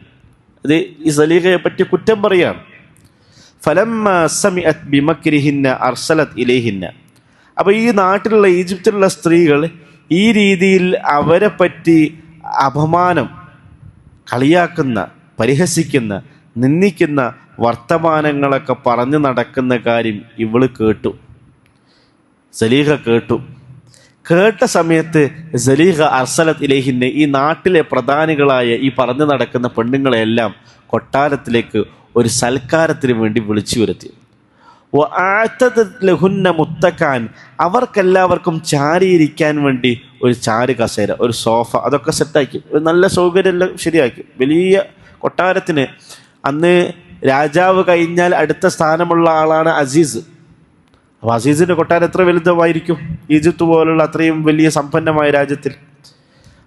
ഇത് ഈ സലീഹയെ പറ്റി കുറ്റം പറയാണ്. ഫലമ്മ സമിഅത് ബിമക്രിഹിന്ന അർസലത് ഇലൈഹിന്ന. അപ്പോൾ ഈ നാട്ടിലുള്ള ഈജിപ്തിലുള്ള സ്ത്രീകൾ ഈ രീതിയിൽ അവരെ പറ്റി അപമാനം, കളിയാക്കുന്ന, പരിഹസിക്കുന്ന, നിന്ദിക്കുന്ന വർത്തമാനങ്ങളൊക്കെ പറഞ്ഞു നടക്കുന്ന കാര്യം ഇവള് കേട്ടു. സലീഹ കേട്ട സമയത്ത് സലീഹ അർസലത് ഇലൈഹിന്ന, ഈ നാട്ടിലെ പ്രധാനികളായ ഈ പറഞ്ഞു നടക്കുന്ന പെണ്ണുങ്ങളെല്ലാം കൊട്ടാരത്തിലേക്ക് ഒരു സൽക്കാരത്തിന് വേണ്ടി വിളിച്ചു വരുത്തി. ലഹുന്ന മുത്തക്കാൻ, അവർക്കെല്ലാവർക്കും ചാരിയിരിക്കാൻ വേണ്ടി ഒരു ചാരു കസേര, ഒരു സോഫ, അതൊക്കെ സെറ്റാക്കി, ഒരു നല്ല സൗകര്യമെല്ലാം ശരിയാക്കി. വലിയ കൊട്ടാരത്തിന് അന്ന് രാജാവ് കഴിഞ്ഞാൽ അടുത്ത സ്ഥാനമുള്ള ആളാണ് അസീസ്. അപ്പോൾ അസീസിൻ്റെ കൊട്ടാരം എത്ര വലുതുമായിരിക്കും ഈജിപ്ത് പോലുള്ള അത്രയും വലിയ സമ്പന്നമായ രാജ്യത്തിൽ.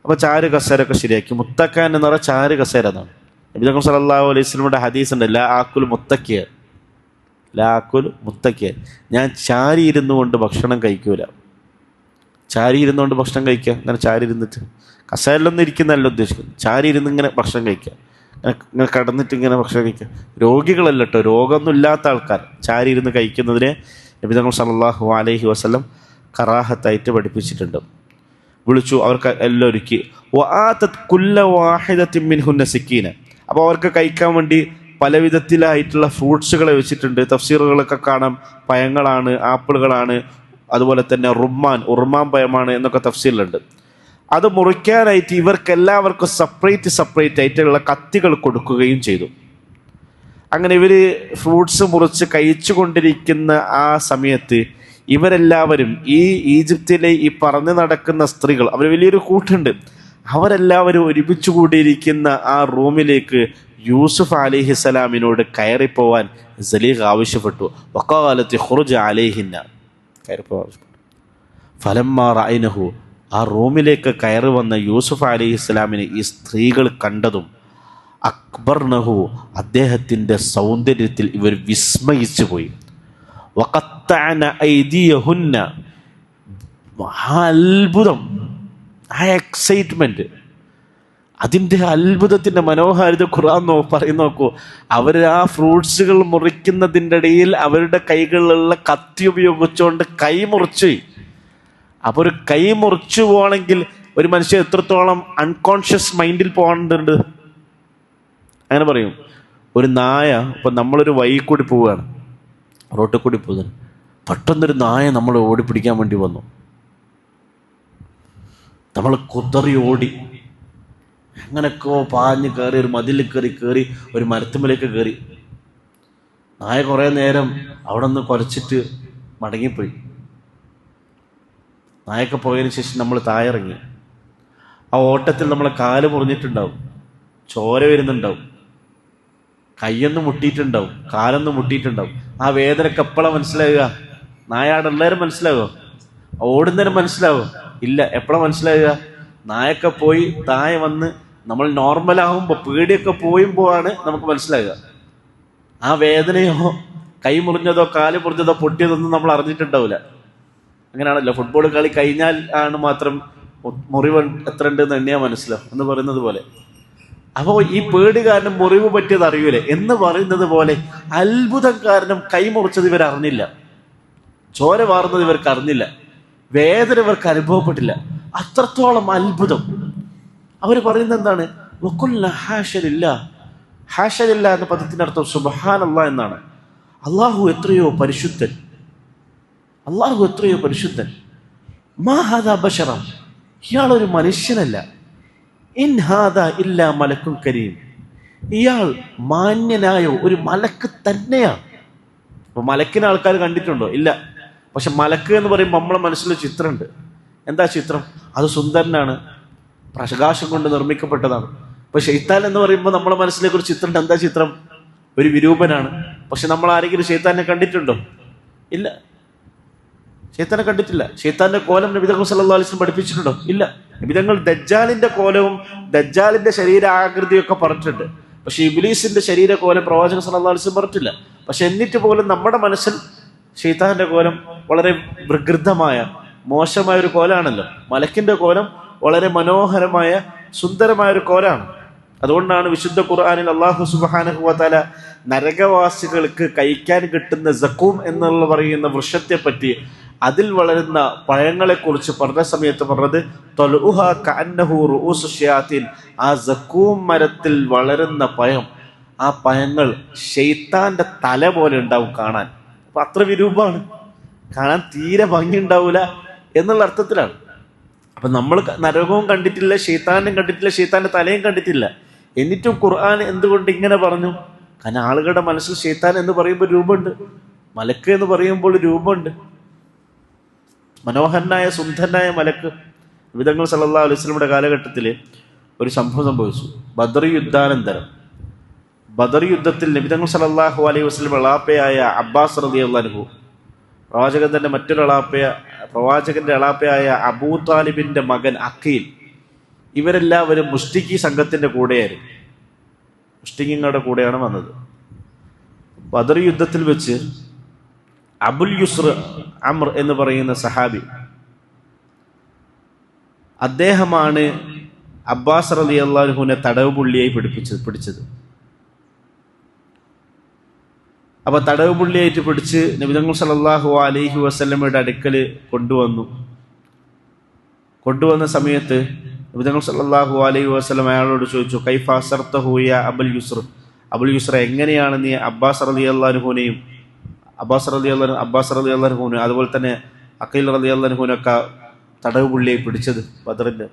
അപ്പോൾ ചാരു കസേരൊക്കെ ശരിയാക്കി. മുത്തക്കാൻ എന്ന് പറഞ്ഞാൽ ചാരു കസേര എന്നാണ്. നബി സല്ലല്ലാഹു അലൈഹി വസല്ലമയുടെ ഹദീസ് ഉണ്ട്, ലാ ആക്കുൽ മുത്തക്കിയ, ഞാൻ ചാരി ഇരുന്നു കൊണ്ട് ഭക്ഷണം കഴിക്കൂല. ചാരി ഇരുന്നുകൊണ്ട് ഭക്ഷണം കഴിക്കുക, അങ്ങനെ ചാരി ഇരുന്നിട്ട് കസേരയിലൊന്നും ഇരിക്കുന്നതല്ല ഉദ്ദേശിക്കുന്നത്. ചാരി ഇരുന്ന് ഇങ്ങനെ ഭക്ഷണം കഴിക്കുക, ഇങ്ങനെ കടന്നിട്ട് ഇങ്ങനെ ഭക്ഷണം കഴിക്കുക. രോഗികളല്ല കേട്ടോ, രോഗമൊന്നും ഇല്ലാത്ത ആൾക്കാർ ചാരി ഇരുന്ന് കഴിക്കുന്നതിനെ നബി സല്ലല്ലാഹു അലൈഹി വസല്ലം കറാഹത്തായിട്ട് പഠിപ്പിച്ചിട്ടുണ്ട്. വിളിച്ചു, അവർക്ക് എല്ലാം ഒരുക്കി. വആതത് കുല്ല വാഹിദത്തിൻ മിൻഹുന്ന സിക്കീന. അപ്പോൾ അവർക്ക് കഴിക്കാൻ വേണ്ടി പല വിധത്തിലായിട്ടുള്ള ഫ്രൂട്ട്സുകളെ വെച്ചിട്ടുണ്ട്. തഫ്സീറുകളൊക്കെ കാണാം, പഴങ്ങളാണ്, ആപ്പിളുകളാണ്, അതുപോലെ തന്നെ ഉറുമാൻ പഴമാണ് എന്നൊക്കെ തഫ്സീറിലുണ്ട്. അത് മുറിക്കാനായിട്ട് ഇവർക്കെല്ലാവർക്കും സെപ്പറേറ്റ് ആയിട്ടുള്ള കത്തികൾ കൊടുക്കുകയും ചെയ്തു. അങ്ങനെ ഇവർ ഫ്രൂട്ട്സ് മുറിച്ച് കഴിച്ചു കൊണ്ടിരിക്കുന്ന ആ സമയത്ത് ഇവരെല്ലാവരും, ഈ ഈജിപ്തിലെ ഈ പറഞ്ഞു നടക്കുന്ന സ്ത്രീകൾ, അവർ വലിയൊരു കൂട്ടുണ്ട്, അവരെല്ലാവരും ഒരുമിച്ച് കൂടിയിരിക്കുന്ന ആ റൂമിലേക്ക് യൂസുഫ് അലൈഹിസ്സലാമിനോട് കയറിപ്പോവാൻ സലീഹ ആവശ്യപ്പെട്ടു. വഖാലത്ത് ഖുർജ അലൈഹിന്ന, കയറിപ്പോവാൻ ആവശ്യപ്പെട്ടു. ഫലമ്മാ റഅയ്നഹു, ആ റൂമിലേക്ക് കയറി വന്ന യൂസുഫ് അലൈഹിസ്സലാമിനെ ഈ സ്ത്രീകൾ കണ്ടതും അക്ബർനഹു, അദ്ദേഹത്തിൻ്റെ സൗന്ദര്യത്തിൽ ഇവർ വിസ്മയിച്ചു പോയി. വഖത്തഅന ഐദിയഹുന്ന, അത്ഭുതം, ആ എക്സൈറ്റ്മെൻറ്റ്, അതിൻ്റെ അത്ഭുതത്തിൻ്റെ മനോഹാരിത ഖുർആൻ പറയും. നോക്കൂ, അവർ ആ ഫ്രൂട്ട്സുകൾ മുറിക്കുന്നതിൻ്റെ ഇടയിൽ അവരുടെ കൈകളിലുള്ള കത്തി ഉപയോഗിച്ചുകൊണ്ട് കൈ മുറിച്ചു. അപ്പോൾ ഒരു കൈ മുറിച്ചു പോകണമെങ്കിൽ ഒരു മനുഷ്യൻ എത്രത്തോളം അൺകോൺഷ്യസ് മൈൻഡിൽ പോകേണ്ടതുണ്ട്. അങ്ങനെ പറയും, ഒരു നായ, ഇപ്പം നമ്മളൊരു വഴി കൂടി പോവുകയാണ്, റോട്ടിൽ കൂടി പോകുന്നത്, പെട്ടെന്നൊരു നായ നമ്മളെ ഓടിപ്പിടിക്കാൻ വേണ്ടി വന്നു. നമ്മൾ കുതറി ഓടി, അങ്ങനെയൊക്കെ പാഞ്ഞ് കയറി ഒരു മതിൽ കയറി ഒരു മരത്തുമ്പിലേക്ക് കയറി. നായ കുറേ നേരം അവിടെ നിന്ന് കുരച്ചിട്ട് മടങ്ങിപ്പോയി. നായൊക്കെ പോയതിന് ശേഷം നമ്മൾ താഴെ ഇറങ്ങി. ആ ഓട്ടത്തിൽ നമ്മളെ കാല് മുറിഞ്ഞിട്ടുണ്ടാവും, ചോര വരുന്നുണ്ടാവും, കയ്യൊന്ന് മുട്ടിയിട്ടുണ്ടാവും, കാലൊന്ന് മുട്ടിയിട്ടുണ്ടാവും. ആ വേദനക്ക് എപ്പോഴാണ് മനസ്സിലാവുക? നായാട് എല്ലാവരും മനസ്സിലാവുക? ഓടുന്നതിനും മനസ്സിലാവും? ഇല്ല. എപ്പോഴാണ് മനസ്സിലാവുക? നായൊക്കെ പോയി താഴെ വന്ന് നമ്മൾ നോർമലാകുമ്പോൾ, പേടിയൊക്കെ പോയുമ്പോഴാണ് നമുക്ക് മനസ്സിലാവുക. ആ വേദനയോ കൈ മുറിഞ്ഞതോ കാല് മുറിഞ്ഞതോ പൊട്ടിയതൊന്നും നമ്മൾ അറിഞ്ഞിട്ടുണ്ടാവില്ല. അങ്ങനെയാണല്ലോ, ഫുട്ബോൾ കളി കഴിഞ്ഞാൽ ആണ് മാത്രം മുറിവ് എത്ര ഉണ്ടെന്ന് എണ്ണിയാൽ മനസ്സിലാവും എന്ന് പറയുന്നത് പോലെ. അപ്പോൾ ഈ പേടി കാരണം മുറിവ് പറ്റിയത് അറിയൂലേ എന്ന് പറയുന്നത് പോലെ അത്ഭുതം കാരണം കൈ മുറിച്ചത് ഇവർ അറിഞ്ഞില്ല, ചോര വാർന്നത് ഇവർക്ക് അറിഞ്ഞില്ല, വേദന ഇവർക്ക് അനുഭവപ്പെട്ടില്ല. അത്രത്തോളം അത്ഭുതം. അവർ പറയുന്നത് എന്താണ്? വഖുൽനാ ഹാശലില്ല. ഹാശലില്ല എന്ന പദത്തിന്റെ അർത്ഥം സുബ്ഹാനല്ലാഹ് എന്നാണ്. അള്ളാഹു എത്രയോ പരിശുദ്ധൻ, അള്ളാഹു എത്രയോ പരിശുദ്ധൻ. മാ ഹാദാ ബശറ, ഇയാളൊരു മനുഷ്യനല്ല. ഇൻ ഹാദാ ഇല്ലാ മലക്കുൻ കരീം, ഇയാൾ മാന്യനായ ഒരു മലക്ക് തന്നെയാണ്. അപ്പൊ മലക്കിനെ ആൾക്കാർ കണ്ടിട്ടുണ്ടോ? ഇല്ല. പക്ഷെ മലക്ക് എന്ന് പറയുമ്പോൾ നമ്മളെ മനസ്സിലൊരു ചിത്രമുണ്ട്. എന്താ ചിത്രം? അത് സുന്ദരനാണ്, പ്രകാശം കൊണ്ട് നിർമ്മിക്കപ്പെട്ടതാണ്. അപ്പൊ ശൈത്താൻ എന്ന് പറയുമ്പോൾ നമ്മളെ മനസ്സിലേക്ക് ഒരു ചിത്രമുണ്ട്. എന്താ ചിത്രം? ഒരു വിരൂപനാണ്. പക്ഷെ നമ്മൾ ആരെങ്കിലും ശൈത്താനെ കണ്ടിട്ടുണ്ടോ? ഇല്ല, ശൈത്താനെ കണ്ടിട്ടില്ല. ശൈത്താന്റെ കോലം നബി തങ്ങൾ സല്ലല്ലാഹു അലൈഹി വസല്ലം പഠിപ്പിച്ചിട്ടുണ്ടോ? ഇല്ല. നബി തങ്ങൾ ദജ്ജാലിന്റെ കോലവും ദജ്ജാലിന്റെ ശരീരാകൃതിയൊക്കെ പറഞ്ഞിട്ടുണ്ട്. പക്ഷെ ഇബ്ലീസിന്റെ ശരീരകോലം പ്രവാചകൻ സല്ലല്ലാഹു അലൈഹി വസല്ലം പറഞ്ഞിട്ടില്ല. പക്ഷെ എന്നിട്ട് പോലും നമ്മുടെ മനസ്സിൽ ശൈത്താന്റെ കോലം വളരെ വികൃതമായ മോശമായ ഒരു കോലാണല്ലോ. മലക്കിന്റെ കോലം വളരെ മനോഹരമായ സുന്ദരമായ ഒരു കോലാണ്. അതുകൊണ്ടാണ് വിശുദ്ധ ഖുർആനിൽ അല്ലാഹു സുബ്ഹാനഹു വ തആല നരകവാസികൾക്ക് കഴിക്കാൻ കിട്ടുന്ന സഖൂം എന്നുള്ള പറയുന്ന വൃക്ഷത്തെ പറ്റി, അതിൽ വളരുന്ന പഴങ്ങളെ കുറിച്ച് പറഞ്ഞ സമയത്ത് പറഞ്ഞത് തൽഉഹാ കഅന്നഹു റൂഉസു ശയാത്തീൻ. ആ സഖൂം മരത്തിൽ വളരുന്ന പഴം, ആ പഴങ്ങൾ ശൈത്താന്റെ തല പോലെ ഉണ്ടാവും കാണാൻ. അപ്പൊ അത്ര വിരൂപമാണ്, കാണാൻ തീരെ ഭംഗി ഉണ്ടാവൂല എന്നുള്ള അർത്ഥത്തിലാണ്. അപ്പൊ നമ്മൾ നരകവും കണ്ടിട്ടില്ല, ശൈത്താനും കണ്ടിട്ടില്ല, ശൈത്താന്റെ തലയും കണ്ടിട്ടില്ല. എന്നിട്ടും ഖുർആൻ എന്തുകൊണ്ട് ഇങ്ങനെ പറഞ്ഞു? കാരണം ആളുകളുടെ മനസ്സിൽ ശൈത്താൻ എന്ന് പറയുമ്പോൾ രൂപമുണ്ട്, മലക്ക് എന്ന് പറയുമ്പോൾ രൂപമുണ്ട്. മനോഹരനായ സുന്ദരനായ മലക്ക്. നബി തങ്ങൾ സല്ലല്ലാഹു അലൈഹി വസല്ലമയുടെ കാലഘട്ടത്തിൽ ഒരു സംഭവം സംഭവിച്ചു. ബദർ യുദ്ധാനന്തരം, ബദർ യുദ്ധത്തിൽ നബി തങ്ങൾ സല്ലല്ലാഹു അലൈഹി വസല്ലം എളാപ്പയായ അബ്ബാസ് റളിയല്ലാഹു അൻഹു, പ്രവാചകന്റെ മറ്റൊരു പ്രവാചകന്റെ എളാപ്പയായ അബൂ താലിബിന്റെ മകൻ അഖീൽ, ഇവരെല്ലാവരും മുഷ്ടിഖി സംഘത്തിന്റെ കൂടെയായിരുന്നു. മുഷ്ടിഖിങ്ങളുടെ കൂടെയാണ് വന്നത്. ബദർ യുദ്ധത്തിൽ വെച്ച് അബുൽ യുസ്ർ അംർ എന്ന് പറയുന്ന സഹാബി, അദ്ദേഹമാണ് അബ്ബാസ് റളിയല്ലാഹു അൻഹുവിനെ തടവ് പുള്ളിയായി പിടിച്ചത്. അപ്പൊ തടവ് പുള്ളിയായിട്ട് പിടിച്ച് നബി തങ്ങൾ സല്ലല്ലാഹു അലൈഹി വസല്ലമയുടെ അടുക്കൽ കൊണ്ടുവന്ന സമയത്ത് നബി തങ്ങൾ സല്ലല്ലാഹു അലൈഹി വസല്ലം അയാളോട് ചോദിച്ചു, കൈഫ അസർതഹു യാ അബുൽ യുസ്ർ, അബുൽ യുസ്ര എങ്ങനെയാണ് നീ അബ്ബാസ് റളിയല്ലാഹു അൻഹുവിനെയും അബ്ബാസ് റളിയല്ലാഹു അൻഹുവിനെ അതുപോലെ തന്നെ അഖീൽ റളിയല്ലാഹു അൻഹുവിനൊക്കെ തടവ് പുള്ളിയായി പിടിച്ചത് ബദറിന്റെ?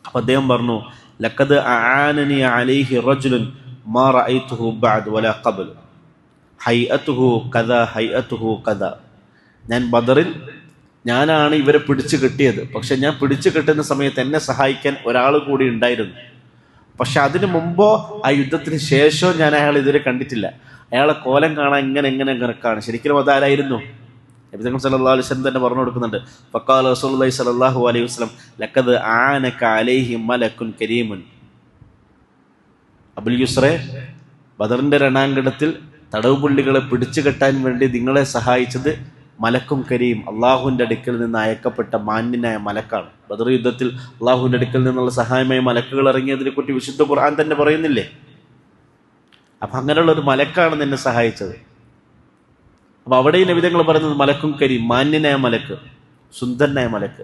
അപ്പൊ അദ്ദേഹം പറഞ്ഞു, ലഖദ് അആനനി അലൈഹി റജുലുൻ മാ റഅയ്തുഹു ബഅദ് വലാ ഖബൽ ഹൈഅതുഹു കദാ ഹൈഅതുഹു കദാ. ഞാൻ ബദറിൽ ഞാനാണ് ഇവരെ പിടിച്ചു കെട്ടിയത്. പക്ഷെ ഞാൻ പിടിച്ചു കെട്ടുന്ന സമയത്ത് എന്നെ സഹായിക്കാൻ ഒരാൾ കൂടി ഉണ്ടായിരുന്നു. പക്ഷെ അതിനു മുമ്പോ ആ യുദ്ധത്തിന് ശേഷവും ഞാൻ അയാൾ ഇതുവരെ കണ്ടിട്ടില്ല. അയാളെ കോലം കാണാൻ ഇങ്ങനെ കാണും. ശരിക്കും അതാരായിരുന്നു? നബി തങ്ങൾ സല്ലല്ലാഹു അലൈഹി വസല്ലം തന്നെ പറഞ്ഞു കൊടുക്കുന്നുണ്ട്. ഫഖാല റസൂലുള്ളാഹി സല്ലല്ലാഹു അലൈഹി വസല്ലം ലഖദ് ആനക അലൈഹി മലക്കുൻ കരീമുൻ. അബുൽ യുസ്രെ, ബദറിന്റെ രണാങ്കണത്തിൽ തടവ് പുള്ളികളെ പിടിച്ചു കെട്ടാൻ വേണ്ടി നിങ്ങളെ സഹായിച്ചത് മലക്കും കരീം, അള്ളാഹുവിൻ്റെ അടുക്കൽ നിന്ന് അയക്കപ്പെട്ട മാന്യനായ മലക്കാണ്. ബദർ യുദ്ധത്തിൽ അള്ളാഹുവിൻ്റെ അടുക്കൽ നിന്നുള്ള സഹായമായ മലക്കുകൾ ഇറങ്ങിയതിനെ കുറിച്ച് വിശുദ്ധ ഖുർആൻ തന്നെ പറയുന്നില്ലേ? അപ്പൊ അങ്ങനെയുള്ള ഒരു മലക്കാണ് നിന്നെ സഹായിച്ചത്. അപ്പൊ അവിടെ നബി തങ്ങൾ പറയുന്നത് മലക്കും കരീം, മാന്യനായ മലക്ക്, സുന്ദരനായ മലക്ക്.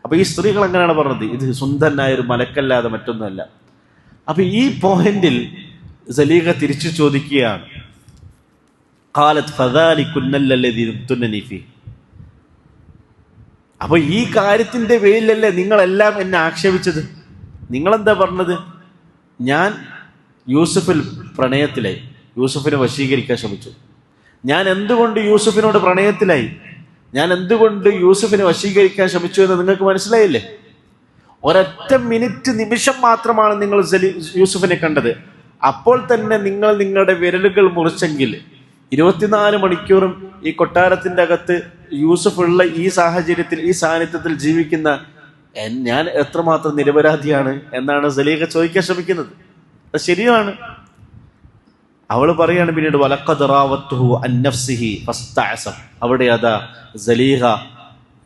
അപ്പൊ ഈ സ്ത്രീകൾ അങ്ങനെയാണ് പറഞ്ഞത്, ഇത് സുന്ദരനായ ഒരു മലക്കല്ലാതെ മറ്റൊന്നുമല്ല. അപ്പൊ ഈ പോയിന്റിൽ സലീഖ തിരിച്ചു ചോദിക്കുകയാണ്, ഖാലത് ഫദാലികുന്നല്ലദീ തുന്നനി ഫീ, അപ്പൊ ഈ കാര്യത്തിന്റെ പേരിലല്ലേ നിങ്ങളെല്ലാം എന്നെ ആക്ഷേപിച്ചത്? നിങ്ങളെന്താ പറഞ്ഞത്? ഞാൻ യൂസുഫിൽ പ്രണയത്തിലായി, യൂസുഫിനെ വശീകരിക്കാൻ ശ്രമിച്ചു. ഞാൻ എന്തുകൊണ്ട് യൂസുഫിനോട് പ്രണയത്തിലായി, ഞാൻ എന്തുകൊണ്ട് യൂസുഫിനെ വശീകരിക്കാൻ ശ്രമിച്ചു എന്ന് നിങ്ങൾക്ക് മനസ്സിലായില്ലേ? ഒരൊറ്റ മിനിറ്റ്, നിമിഷം മാത്രമാണ് നിങ്ങൾ യൂസുഫിനെ കണ്ടത്. അപ്പോൾ തന്നെ നിങ്ങൾ നിങ്ങളുടെ വിരലുകൾ മുറിച്ചെങ്കിൽ 24 മണിക്കൂറും ഈ കൊട്ടാരത്തിന്റെ അകത്ത് യൂസുഫ് ഉള്ള ഈ സാഹചര്യത്തിൽ, ഈ സാന്നിധ്യത്തിൽ ജീവിക്കുന്ന ഞാൻ എത്രമാത്രം നിരപരാധിയാണ് എന്നാണ് സലീഖ ചോദിക്കാൻ ശ്രമിക്കുന്നത്. അത് ശരിയാണ്. അവൾ പറയാണ് പിന്നീട് വലഖദ് റാവത്തുഹു അൻ നഫ്സിഹി ഫസ്തഅസം. അവിടെ അതാ സലീഖ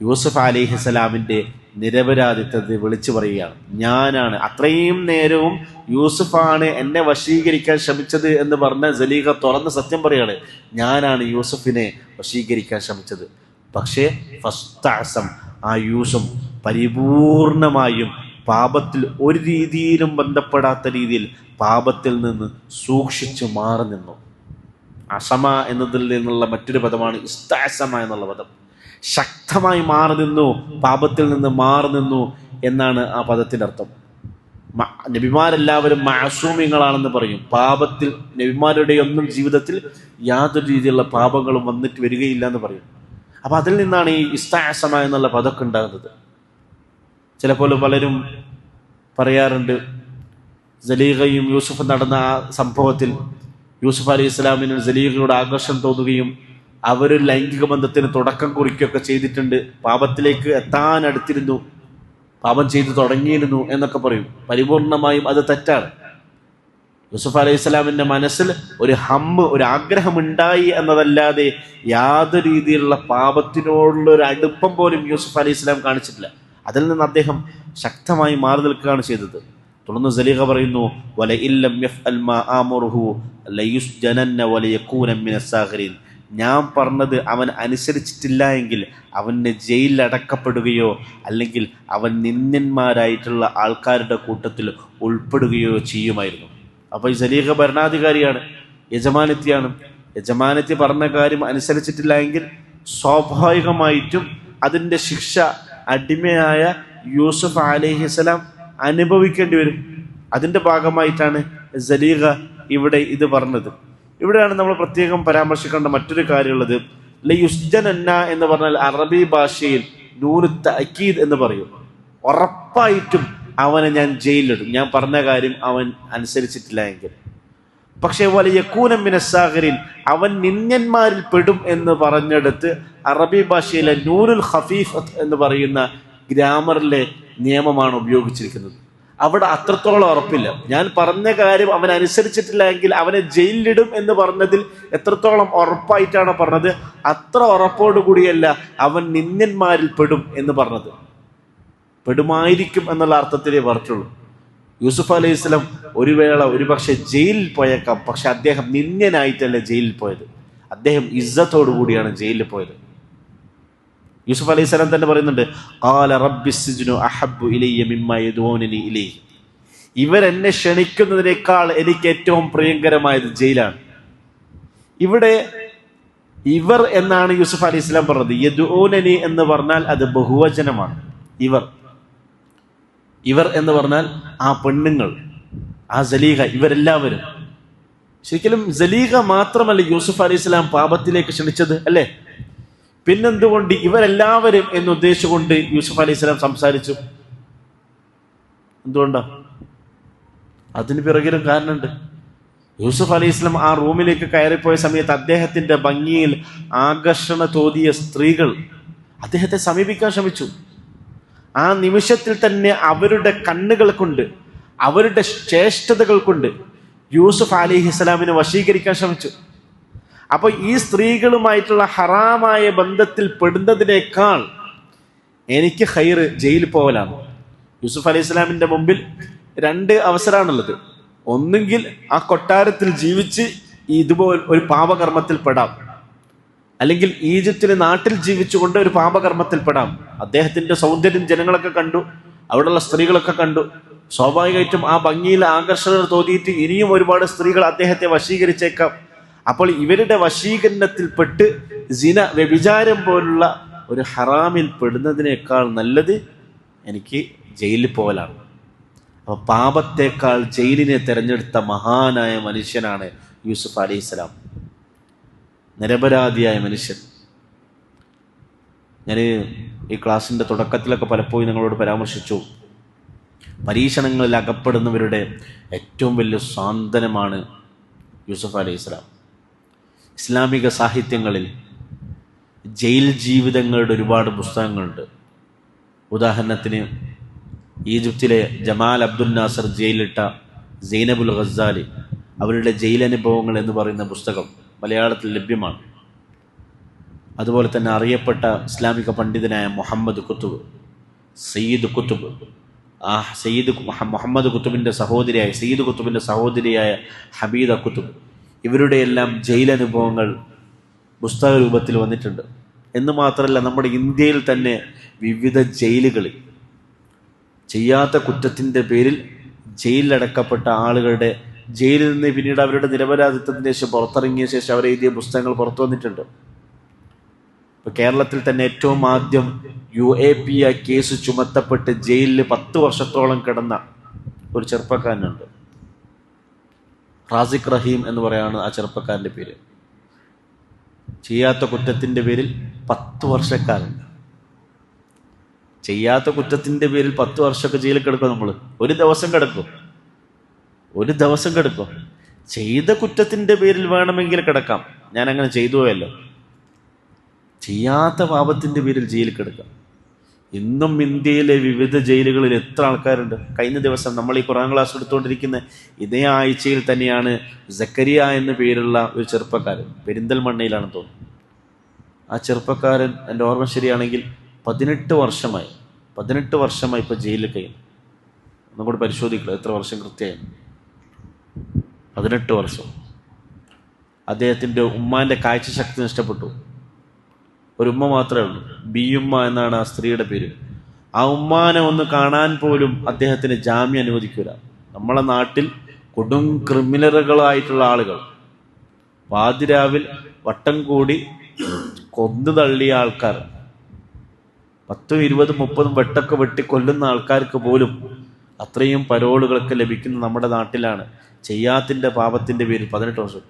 യൂസുഫ് അലൈഹിസ്സലാമിന്റെ നിരപരാധിത്വത്തെ വിളിച്ചു പറയുകയാണ്. ഞാനാണ്, അത്രയും നേരവും യൂസുഫാണ് എന്നെ വശീകരിക്കാൻ ശ്രമിച്ചത് എന്ന് പറഞ്ഞ സലീഖ തുറന്ന് സത്യം പറയാണ്, ഞാനാണ് യൂസുഫിനെ വശീകരിക്കാൻ ശ്രമിച്ചത്. പക്ഷേ ഫസ്തഅസം, ആ യൂസുഫ് പരിപൂർണമായും പാപത്തിൽ ഒരു രീതിയിലും ബന്ധപ്പെടാത്ത രീതിയിൽ പാപത്തിൽ നിന്ന് സൂക്ഷിച്ചു മാറി നിന്നു. അസമ എന്നതിൽ നിന്നുള്ള മറ്റൊരു പദമാണ് ഇസ്തഅസമ എന്നുള്ള പദം. ശക്തമായി മാറി നിന്നു, പാപത്തിൽ നിന്ന് മാറി നിന്നു എന്നാണ് ആ പദത്തിന്റെ അർത്ഥം. നബിമാരെല്ലാവരും മഅസൂമിങ്ങളാണെന്ന് പറയും. പാപത്തിൽ നബിമാരുടെ ഒന്നും ജീവിതത്തിൽ യാതൊരു രീതിയിലുള്ള പാപങ്ങളും വന്നിട്ട് വരികയില്ല എന്ന് പറയും. അപ്പൊ അതിൽ നിന്നാണ് ഈ ഇസ്തഅസമ എന്നുള്ള പദമൊക്കെ ഉണ്ടാകുന്നത്. ചിലപ്പോൾ പലരും പറയാറുണ്ട്, സലീഖയും യൂസുഫും നടന്ന ആ സംഭവത്തിൽ യൂസുഫ് അലൈഹി ഇസ്ലാമിന് സലീഖയോട് ആകർഷണം തോന്നുകയും അവരൊരു ലൈംഗിക ബന്ധത്തിന് തുടക്കം കുറിക്കുകയൊക്കെ ചെയ്തിട്ടുണ്ട്, പാപത്തിലേക്ക് എത്താൻ അടുത്തിരുന്നു, പാപം ചെയ്തു തുടങ്ങിയിരുന്നു എന്നൊക്കെ പറയും. പരിപൂർണമായും അത് തെറ്റാണ്. യൂസുഫ് അലൈഹി ഇസ്ലാമിന്റെ മനസ്സിൽ ഒരു ഒരു ആഗ്രഹമുണ്ടായി എന്നതല്ലാതെ യാതൊരു രീതിയിലുള്ള പാപത്തിനോടുള്ള ഒരു അടുപ്പം പോലും യൂസുഫ് അലൈഹി ഇസ്ലാം കാണിച്ചിട്ടില്ല. അതിൽ നിന്ന് അദ്ദേഹം ശക്തമായി മാറി നിൽക്കുകയാണ് ചെയ്തത്. തുടർന്ന് സലീഖ പറയുന്നു, വലഇല്ലം യഫ്അൽ മാ ആമുറുഹു ലയുസ്ജനന്ന വലയകൂന മിനസ് സാഖിരീൻ. ഞാൻ പറഞ്ഞത് അവൻ അനുസരിച്ചിട്ടില്ല എങ്കിൽ അവന് ജയിലിൽ അടക്കപ്പെടുകയോ അല്ലെങ്കിൽ അവൻ നിന്ദന്മാരായിട്ടുള്ള ആൾക്കാരുടെ കൂട്ടത്തിൽ ഉൾപ്പെടുകയോ ചെയ്യുമായിരുന്നു. അപ്പോൾ ഈ സലീഖ ഭരണാധികാരിയാണ്, യജമാനത്തിയാണ്. യജമാനത്തി പറഞ്ഞ കാര്യം അനുസരിച്ചിട്ടില്ല എങ്കിൽ സ്വാഭാവികമായിട്ടും അതിൻ്റെ ശിക്ഷ അടിമയായ യൂസുഫ് അലൈഹിസ്സലാം അനുഭവിക്കേണ്ടി വരും. അതിൻ്റെ ഭാഗമായിട്ടാണ് സലീഖ ഇവിടെ ഇത് പറഞ്ഞത്. ഇവിടെയാണ് നമ്മൾ പ്രത്യേകം പരാമർശിക്കേണ്ട മറ്റൊരു കാര്യമുള്ളത്. ലയുസ്ജനന്ന എന്ന് പറഞ്ഞാൽ അറബി ഭാഷയിൽ നൂന് തഅക്കീദ് എന്ന് പറയും. ഉറപ്പായിട്ടും അവനെ ഞാൻ ജയിലിലിടും, ഞാൻ പറഞ്ഞ കാര്യം അവൻ അനുസരിച്ചിട്ടില്ല എങ്കിൽ. പക്ഷേ വലയകൂന മിനസ് സാഖിരീൻ, അവൻ നിന്ദന്മാരിൽ പെടും എന്ന് പറഞ്ഞെടുത്ത് അറബി ഭാഷയിലെ നൂനുൽ ഖഫീഫ് എന്ന് പറയുന്ന ഗ്രാമറിലെ നിയമമാണ് ഉപയോഗിച്ചിരിക്കുന്നത്. അവിടെ അത്രത്തോളം ഉറപ്പില്ല. ഞാൻ പറഞ്ഞ കാര്യം അവൻ അനുസരിച്ചിട്ടില്ല എങ്കിൽ അവനെ ജയിലിലിടും എന്ന് പറഞ്ഞതിൽ എത്രത്തോളം ഉറപ്പായിട്ടാണ് പറഞ്ഞത്, അത്ര ഉറപ്പോടുകൂടിയല്ല അവൻ നിന്ദന്മാരിൽ പെടും എന്ന് പറഞ്ഞത്. പെടുമായിരിക്കും എന്നുള്ള അർത്ഥത്തിലേ പറഞ്ഞുള്ളൂ. യൂസുഫ് അലൈഹി സ്വലം ഒരു വേള ഒരുപക്ഷെ ജയിലിൽ പോയേക്കാം, പക്ഷെ അദ്ദേഹം നിന്ദനായിട്ടല്ല ജയിലിൽ പോയത്, അദ്ദേഹം ഇസ്സത്തോടു കൂടിയാണ് ജയിലിൽ പോയത്. യൂസുഫ് അലൈഹി സ്വലാം തന്നെ പറയുന്നുണ്ട്, ഖാല റബ്ബിസ്സിജ്നു അഹബ്ബു ഇലയ്യ മിമ്മാ യദൂനനി ഇലൈഹി. ഇവരെന്നെ ക്ഷണിക്കുന്നതിനേക്കാൾ എനിക്ക് ഏറ്റവും പ്രിയങ്കരമായത് ജയിലാണ്. ഇവിടെ ഇവർ എന്നാണ് യൂസുഫ് അലൈഹി സ്വലാം പറഞ്ഞത്. യദൂനനി എന്ന് പറഞ്ഞാൽ അത് ബഹുവചനമാണ്. ഇവർ എന്ന് പറഞ്ഞാൽ ആ പെണ്ണുങ്ങൾ, ആ സലീഖ, ഇവരെല്ലാവരും. ശരിക്കും സലീഖ മാത്രമല്ല യൂസുഫ് അലൈഹി സ്വലാം പാപത്തിലേക്ക് ക്ഷണിച്ചത്, അല്ലേ? പിന്നെന്തുകൊണ്ട് ഇവരെല്ലാവരും എന്ന് ഉദ്ദേശിച്ചുകൊണ്ട് യൂസുഫ് അലൈഹി സ്വലാം സംസാരിച്ചു? എന്തുകൊണ്ടാ? അതിന് പിറകിലും കാരണമുണ്ട്. യൂസുഫ് അലൈഹി സ്വലാം ആ റൂമിലേക്ക് കയറിപ്പോയ സമയത്ത് അദ്ദേഹത്തിന്റെ ഭംഗിയിൽ ആകർഷണ തോന്നിയ സ്ത്രീകൾ അദ്ദേഹത്തെ സമീപിക്കാൻ ശ്രമിച്ചു. ആ നിമിഷത്തിൽ തന്നെ അവരുടെ കണ്ണുകൾ കൊണ്ട്, അവരുടെ ചേഷ്ടതകൾ കൊണ്ട് യൂസുഫ് അലൈഹിസ്സലാമിനെ വശീകരിക്കാൻ ശ്രമിച്ചു. അപ്പോൾ ഈ സ്ത്രീകളുമായിട്ടുള്ള ഹറാമായ ബന്ധത്തിൽ പെടുന്നതിനേക്കാൾ എനിക്ക് ഖൈറ് ജയിലിൽ പോകലാണ്. യൂസുഫ് അലൈഹിസ്സലാമിന്റെ മുമ്പിൽ 2 അവസരമാണുള്ളത്. ഒന്നുകിൽ ആ കൊട്ടാരത്തിൽ ജീവിച്ച് ഇതുപോലെ ഒരു പാപകർമ്മത്തിൽ പെടാം, അല്ലെങ്കിൽ ഈജിപ്തിലെ നാട്ടിൽ ജീവിച്ചുകൊണ്ട് ഒരു പാപകർമ്മത്തിൽ പെടാം. അദ്ദേഹത്തിന്റെ സൗന്ദര്യം ജനങ്ങളൊക്കെ കണ്ടു, അവിടെയുള്ള സ്ത്രീകളൊക്കെ കണ്ടു. സ്വാഭാവികമായിട്ടും ആ ഭംഗിയിൽ ആകർഷണം തോന്നിയിട്ട് ഇനിയും ഒരുപാട് സ്ത്രീകൾ അദ്ദേഹത്തെ വശീകരിച്ചേക്കാം. അപ്പോൾ ഇവരുടെ വശീകരണത്തിൽപ്പെട്ട് സിന, വ്യഭിചാരം പോലുള്ള ഒരു ഹറാമിൽ പെടുന്നതിനേക്കാൾ നല്ലത് എനിക്ക് ജയിലിൽ പോകലാണ്. അപ്പോൾ പാപത്തേക്കാൾ ജയിലിനെ തിരഞ്ഞെടുത്ത മഹാനായ മനുഷ്യനാണ് യൂസുഫ് അലൈഹിസ്സലാം. നിരപരാധിയായ മനുഷ്യൻ. ഞാൻ ഈ ക്ലാസ്സിൻ്റെ തുടക്കത്തിലൊക്കെ പലപ്പോഴും നിങ്ങളോട് പരാമർശിച്ചു, പരീക്ഷണങ്ങളിൽ അകപ്പെടുന്നവരുടെ ഏറ്റവും വലിയ സാന്ത്വനമാണ് യൂസുഫ് അലൈഹിസ്സലാം. ഇസ്ലാമിക സാഹിത്യങ്ങളിൽ ജയിൽ ജീവിതങ്ങളുടെ ഒരുപാട് പുസ്തകങ്ങളുണ്ട്. ഉദാഹരണത്തിന് ഈജിപ്തിലെ ജമാൽ അബ്ദുൽ നാസർ ജയിലിട്ട സൈനബുൽ ഗസാലി അവരുടെ ജയിലനുഭവങ്ങൾ എന്ന് പറയുന്ന പുസ്തകം മലയാളത്തിൽ ലഭ്യമാണ്. അതുപോലെ തന്നെ അറിയപ്പെട്ട ഇസ്ലാമിക പണ്ഡിതനായ മുഹമ്മദ് കുത്തുബ്, സയ്യിദ് കുത്തുബ്, ആ മുഹമ്മദ് കുത്തുബിൻ്റെ സഹോദരിയായ സയ്യിദ് കുത്തുബിൻ്റെ സഹോദരിയായ ഹബീദ കുത്തുബ്, ഇവരുടെയെല്ലാം ജയിലനുഭവങ്ങൾ പുസ്തക രൂപത്തിൽ വന്നിട്ടുണ്ട്. എന്ന് മാത്രമല്ല, നമ്മുടെ ഇന്ത്യയിൽ തന്നെ വിവിധ ജയിലുകളിൽ ചെയ്യാത്ത കുറ്റത്തിൻ്റെ പേരിൽ ജയിലിലടക്കപ്പെട്ട ആളുകളുടെ ജയിലിൽ നിന്ന് പിന്നീട് അവരുടെ നിരപരാധിത്വത്തിന് ശേഷം പുറത്തിറങ്ങിയ ശേഷം അവർ എഴുതിയ പുസ്തകങ്ങൾ പുറത്തു വന്നിട്ടുണ്ട്. ഇപ്പോൾ കേരളത്തിൽ തന്നെ ഏറ്റവും ആദ്യം UAPA കേസ് ചുമത്തപ്പെട്ട് ജയിലിൽ 10 വർഷത്തോളം കിടന്ന ഒരു ചെറുപ്പക്കാരനുണ്ട്. റാസിഖ് റഹീം എന്ന് പറയാണ് ആ ചെറുപ്പക്കാരൻ്റെ പേര്. ചെയ്യാത്ത കുറ്റത്തിൻ്റെ പേരിൽ 10 വർഷക്കാരൻ. ചെയ്യാത്ത കുറ്റത്തിൻ്റെ പേരിൽ 10 വർഷമൊക്കെ ജയിലിൽ കിടക്കും. നമ്മൾ ഒരു ദിവസം കിടക്കും. ചെയ്ത കുറ്റത്തിൻ്റെ പേരിൽ വേണമെങ്കിൽ കിടക്കാം. ഞാൻ അങ്ങനെ ചെയ്തു പോയല്ലോ. ചെയ്യാത്ത പാപത്തിൻ്റെ പേരിൽ ജയിലിൽ കിടക്കാം. ഇന്നും ഇന്ത്യയിലെ വിവിധ ജയിലുകളിൽ എത്ര ആൾക്കാരുണ്ട്. കഴിഞ്ഞ ദിവസം നമ്മൾ ഈ ഖുർആൻ ക്ലാസ് എടുത്തുകൊണ്ടിരിക്കുന്ന ഇതേ ആഴ്ചയിൽ തന്നെയാണ് സക്കരിയ എന്ന പേരുള്ള ഒരു ചെറുപ്പക്കാരൻ, പെരിന്തൽമണ്ണയിലാണ് തോന്നുന്നു. ആ ചെറുപ്പക്കാരൻ എൻ്റെ ഓർമ്മ ശരിയാണെങ്കിൽ 18 വർഷമായി ഇപ്പോൾ ജയിലിൽ കഴിയും. ഒന്നും കൂടി പരിശോധിക്കുക എത്ര വർഷം കൃത്യമായി. 18 വർഷം. അദ്ദേഹത്തിൻ്റെ ഉമ്മാൻ്റെ കാഴ്ചശക്തി നഷ്ടപ്പെട്ടു. ഒരു ഉമ്മ മാത്രമേ ഉള്ളൂ, ബിയുമ്മ എന്നാണ് ആ സ്ത്രീയുടെ പേര്. ആ ഉമ്മാനെ ഒന്ന് കാണാൻ പോലും അദ്ദേഹത്തിന് ജാമ്യം അനുവദിക്കില്ല. നമ്മളെ നാട്ടിൽ കൊടും ക്രിമിനലുകളായിട്ടുള്ള ആളുകൾ പാതിരാവിൽ വട്ടം കൂടി കൊന്നു തള്ളിയ ആൾക്കാർ, 10, 20, 30 വെട്ടൊക്കെ വെട്ടിക്കൊല്ലുന്ന ആൾക്കാർക്ക് പോലും അത്രയും പരോളുകളൊക്കെ ലഭിക്കുന്ന നമ്മുടെ നാട്ടിലാണ് ചെയ്യാത്തിൻ്റെ പാപത്തിൻ്റെ പേരിൽ 18 വർഷം.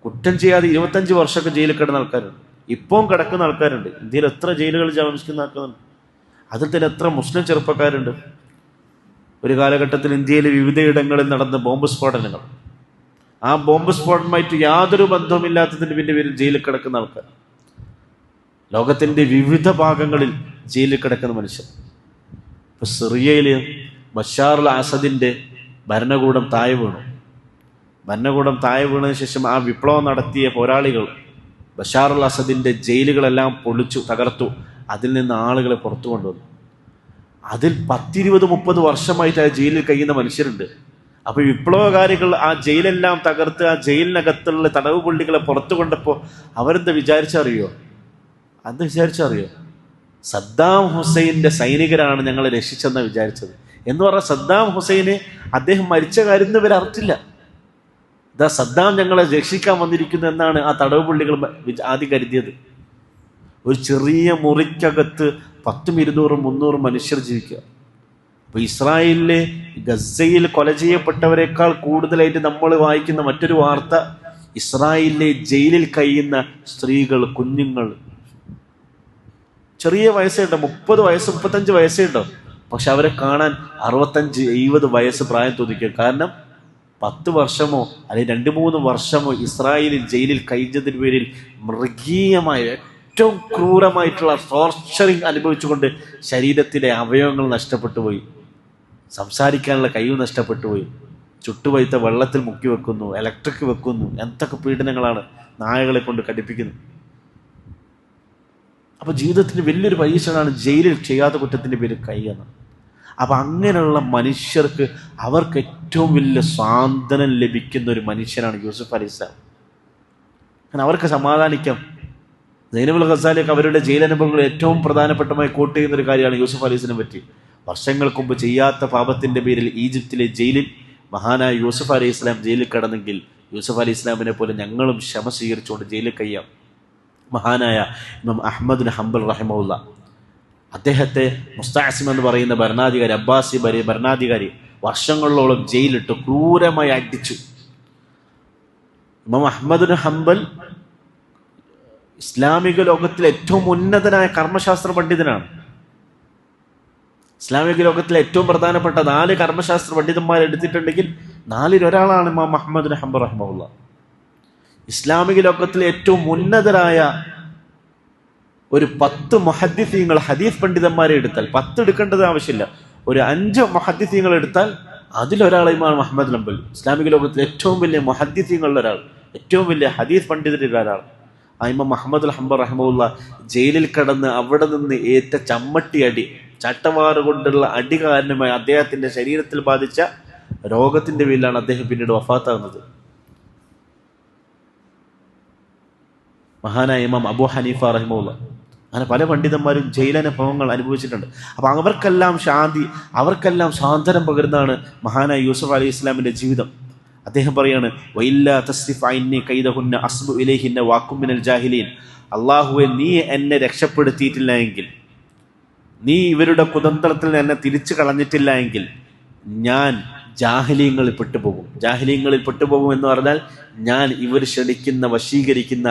കുറ്റം ചെയ്യാതെ 25 വർഷമൊക്കെ ജയിലിൽ കിടന്ന ആൾക്കാരുണ്ട്. ഇപ്പം കിടക്കുന്ന ആൾക്കാരുണ്ട്. ഇന്ത്യയിൽ എത്ര ജയിലുകൾ താമസിക്കുന്ന ആൾക്കാരുണ്ട്. അതിൽ തന്നെ എത്ര മുസ്ലിം ചെറുപ്പക്കാരുണ്ട്. ഒരു കാലഘട്ടത്തിൽ ഇന്ത്യയിലെ വിവിധയിടങ്ങളിൽ നടന്ന ബോംബ് സ്ഫോടനങ്ങൾ, ആ ബോംബ് സ്ഫോടനമായിട്ട് യാതൊരു ബന്ധവുമില്ലാത്തതിൻ്റെ പേരിൽ ജയിലിൽ കിടക്കുന്ന ആൾക്കാർ, ലോകത്തിൻ്റെ വിവിധ ഭാഗങ്ങളിൽ ജയിലിൽ കിടക്കുന്ന മനുഷ്യർ. ഇപ്പോൾ സിറിയയിൽ ബഷാർ അൽ അസദിൻ്റെ ഭരണകൂടം താഴെ വീണതിന് ശേഷം ആ വിപ്ലവം നടത്തിയ പോരാളികൾ ബഷാർ അൽ അസദിൻ്റെ ജയിലുകളെല്ലാം പൊളിച്ചു തകർത്തു. അതിൽ നിന്ന് ആളുകളെ പുറത്തു കൊണ്ടുവന്നു. അതിൽ 10, 20, 30 വർഷമായിട്ട് ആ ജയിലിൽ കഴിയുന്ന മനുഷ്യരുണ്ട്. അപ്പോൾ വിപ്ലവകാരികൾ ആ ജയിലെല്ലാം തകർത്ത് ആ ജയിലിനകത്തുള്ള തടവ് പുള്ളികളെ പുറത്തു കൊണ്ടപ്പോൾ അവരെന്താ വിചാരിച്ചറിയോ? സദ്ദാം ഹുസൈൻ്റെ സൈനികരാണ് ഞങ്ങളെ രക്ഷിച്ചെന്ന് വിചാരിച്ചത്. എന്ന് പറഞ്ഞാൽ സദ്ദാം ഹുസൈന് അദ്ദേഹം മരിച്ച കാര്യം ഇവർ അറിഞ്ഞില്ല. ഇതാ സദ്ദാം ഞങ്ങളെ രക്ഷിക്കാൻ വന്നിരിക്കുന്നു എന്നാണ് ആ തടവ് പുള്ളികൾ ആദ്യം കരുതിയത്. ഒരു ചെറിയ മുറിക്കകത്ത് 10, 200, 300 മനുഷ്യർ ജീവിക്കുക. അപ്പോൾ ഇസ്രായേലിലെ ഗസയിൽ കൊല ചെയ്യപ്പെട്ടവരെക്കാൾ കൂടുതലായിട്ട് നമ്മൾ വായിക്കുന്ന മറ്റൊരു വാർത്ത, ഇസ്രായേലിലെ ജയിലിൽ കഴിയുന്ന സ്ത്രീകൾ, കുഞ്ഞുങ്ങൾ, ചെറിയ വയസ്സുണ്ടോ, 30 വയസ്സ് 35 വയസ്സുണ്ടോ, പക്ഷെ അവരെ കാണാൻ 65, 70 വയസ്സ് പ്രായം തോന്നിക്കുക. കാരണം 10 വർഷമോ അല്ലെങ്കിൽ 2-3 വർഷമോ ഇസ്രായേലിൽ ജയിലിൽ കഴിഞ്ഞതിന് പേരിൽ മൃഗീയമായ ഏറ്റവും ക്രൂരമായിട്ടുള്ള ടോർച്ചറിങ് അനുഭവിച്ചുകൊണ്ട് ശരീരത്തിലെ അവയവങ്ങൾ നഷ്ടപ്പെട്ടു പോയി, സംസാരിക്കാനുള്ള കഴിവ് നഷ്ടപ്പെട്ടു പോയി, ചുട്ടുപഴുത്ത വെള്ളത്തിൽ മുക്കി വെക്കുന്നു, ഇലക്ട്രിക് വെക്കുന്നു, എന്തൊക്കെ പീഡനങ്ങളാണ് നായകളെ കൊണ്ട് കടിപ്പിക്കുന്നത്. അപ്പോൾ ജീവിതത്തിന് വലിയൊരു പരീക്ഷണമാണ് ജയിലിൽ ചെയ്യാത്ത കുറ്റത്തിൻ്റെ പേരിൽ കഴിയുക. അപ്പം അങ്ങനെയുള്ള മനുഷ്യർക്ക് അവർക്ക് ഏറ്റവും വലിയ സാന്ത്വനം ലഭിക്കുന്ന ഒരു മനുഷ്യനാണ് യൂസുഫ് അലൈഹിസ്സലാം. അങ്ങനെ അവർക്ക് സമാധാനിക്കാം. സൈനബുൽ ഗസാലിയൊക്കെ അവരുടെ ജയിലനുഭവങ്ങൾ ഏറ്റവും പ്രധാനപ്പെട്ടമായി കോട്ട് ചെയ്യുന്നൊരു കാര്യമാണ് യൂസുഫ് അലൈഹിസ്സലാമിനെ പറ്റി. വർഷങ്ങൾക്ക് മുമ്പ് ചെയ്യാത്ത പാപത്തിൻ്റെ പേരിൽ ഈജിപ്തിലെ ജയിലിൽ മഹാനായ യൂസുഫ് അലൈഹിസ്സലാം ജയിലിൽ കിടന്നെങ്കിൽ യൂസുഫ് അലൈഹിസ്സലാമിനെ പോലെ ഞങ്ങളും ക്ഷമ സ്വീകരിച്ചുകൊണ്ട് ജയിലിൽ കഴിയാം. മഹാനായ ഇമാം അഹ്മദ് ബിൻ ഹംബൽ റഹിമഹുല്ല, അദ്ദേഹത്തെ മുസ്തഅസിം എന്ന് പറയുന്ന ഭരണാധികാരി, അബ്ബാസി ഭരണാധികാരി വർഷങ്ങളോളം ജയിലിട്ട് ക്രൂരമായി അടിച്ചു. ഇമാം അഹ്മദ് ബിൻ ഹംബൽ ഇസ്ലാമിക ലോകത്തിലെ ഏറ്റവും ഉന്നതനായ കർമ്മശാസ്ത്ര പണ്ഡിതനാണ്. ഇസ്ലാമിക ലോകത്തിലെ ഏറ്റവും പ്രധാനപ്പെട്ട 4 കർമ്മശാസ്ത്ര പണ്ഡിതന്മാർ എടുത്തിട്ടുണ്ടെങ്കിൽ 4-ൽ ഒരാളാണ് ഇമാം അഹ്മദ് ബിൻ ഹംബൽ റഹിമഹുല്ല. ഇസ്ലാമിക ലോകത്തിലെ ഏറ്റവും ഉന്നതരായ ഒരു 10 മുഹദ്ദിസീങ്ങൾ, ഹദീസ് പണ്ഡിതന്മാരെ എടുത്താൽ, 10 എടുക്കേണ്ടത് ആവശ്യമില്ല, ഒരു 5 മുഹദ്ദിസീങ്ങൾ എടുത്താൽ അതിലൊരാൾ ഇമാം അഹ്മദ് ബിൻ ഹംബൽ. ഇസ്ലാമിക ലോകത്തിലെ ഏറ്റവും വലിയ മുഹദ്ദിസീങ്ങളിൽ ഒരാൾ, ഏറ്റവും വലിയ ഹദീസ് പണ്ഡിതരിൽ ഒരാൾ. ആ ഇമാം അഹ്മദ് ബിൻ ഹംബൽ റഹിമഹുല്ല ജയിലിൽ കടന്ന് അവിടെ നിന്ന് ഏറ്റ ചമ്മട്ടി അടി, ചട്ടവാറ് കൊണ്ടുള്ള അടി കാരണമായി അദ്ദേഹത്തിന്റെ ശരീരത്തിൽ ബാധിച്ച രോഗത്തിന്റെ പേരിലാണ് അദ്ദേഹം പിന്നീട് വഫാത്താകുന്നത്. മഹാനായ ഇമാം അബൂ ഹനീഫ റഹിമഹുല്ല, അങ്ങനെ പല പണ്ഡിതന്മാരും ജയിലനുഭവങ്ങൾ അനുഭവിച്ചിട്ടുണ്ട്. അപ്പൊ അവർക്കെല്ലാം സാന്ത്വനം പകരുന്നതാണ് മഹാനായ യൂസുഫ് അലൈഹി ഇസ്ലാമിന്റെ ജീവിതം. അദ്ദേഹം പറയാണ്, അള്ളാഹുവെ, നീ എന്നെ രക്ഷപ്പെടുത്തിയിട്ടില്ല എങ്കിൽ, നീ ഇവരുടെ കുതന്ത്രത്തിൽ എന്നെ തിരിച്ചു കളഞ്ഞിട്ടില്ല എങ്കിൽ ഞാൻ ജാഹിലീങ്ങളിൽ പെട്ടുപോകും എന്ന് പറഞ്ഞാൽ ഞാൻ ഇവർ ക്ഷണിക്കുന്ന, വശീകരിക്കുന്ന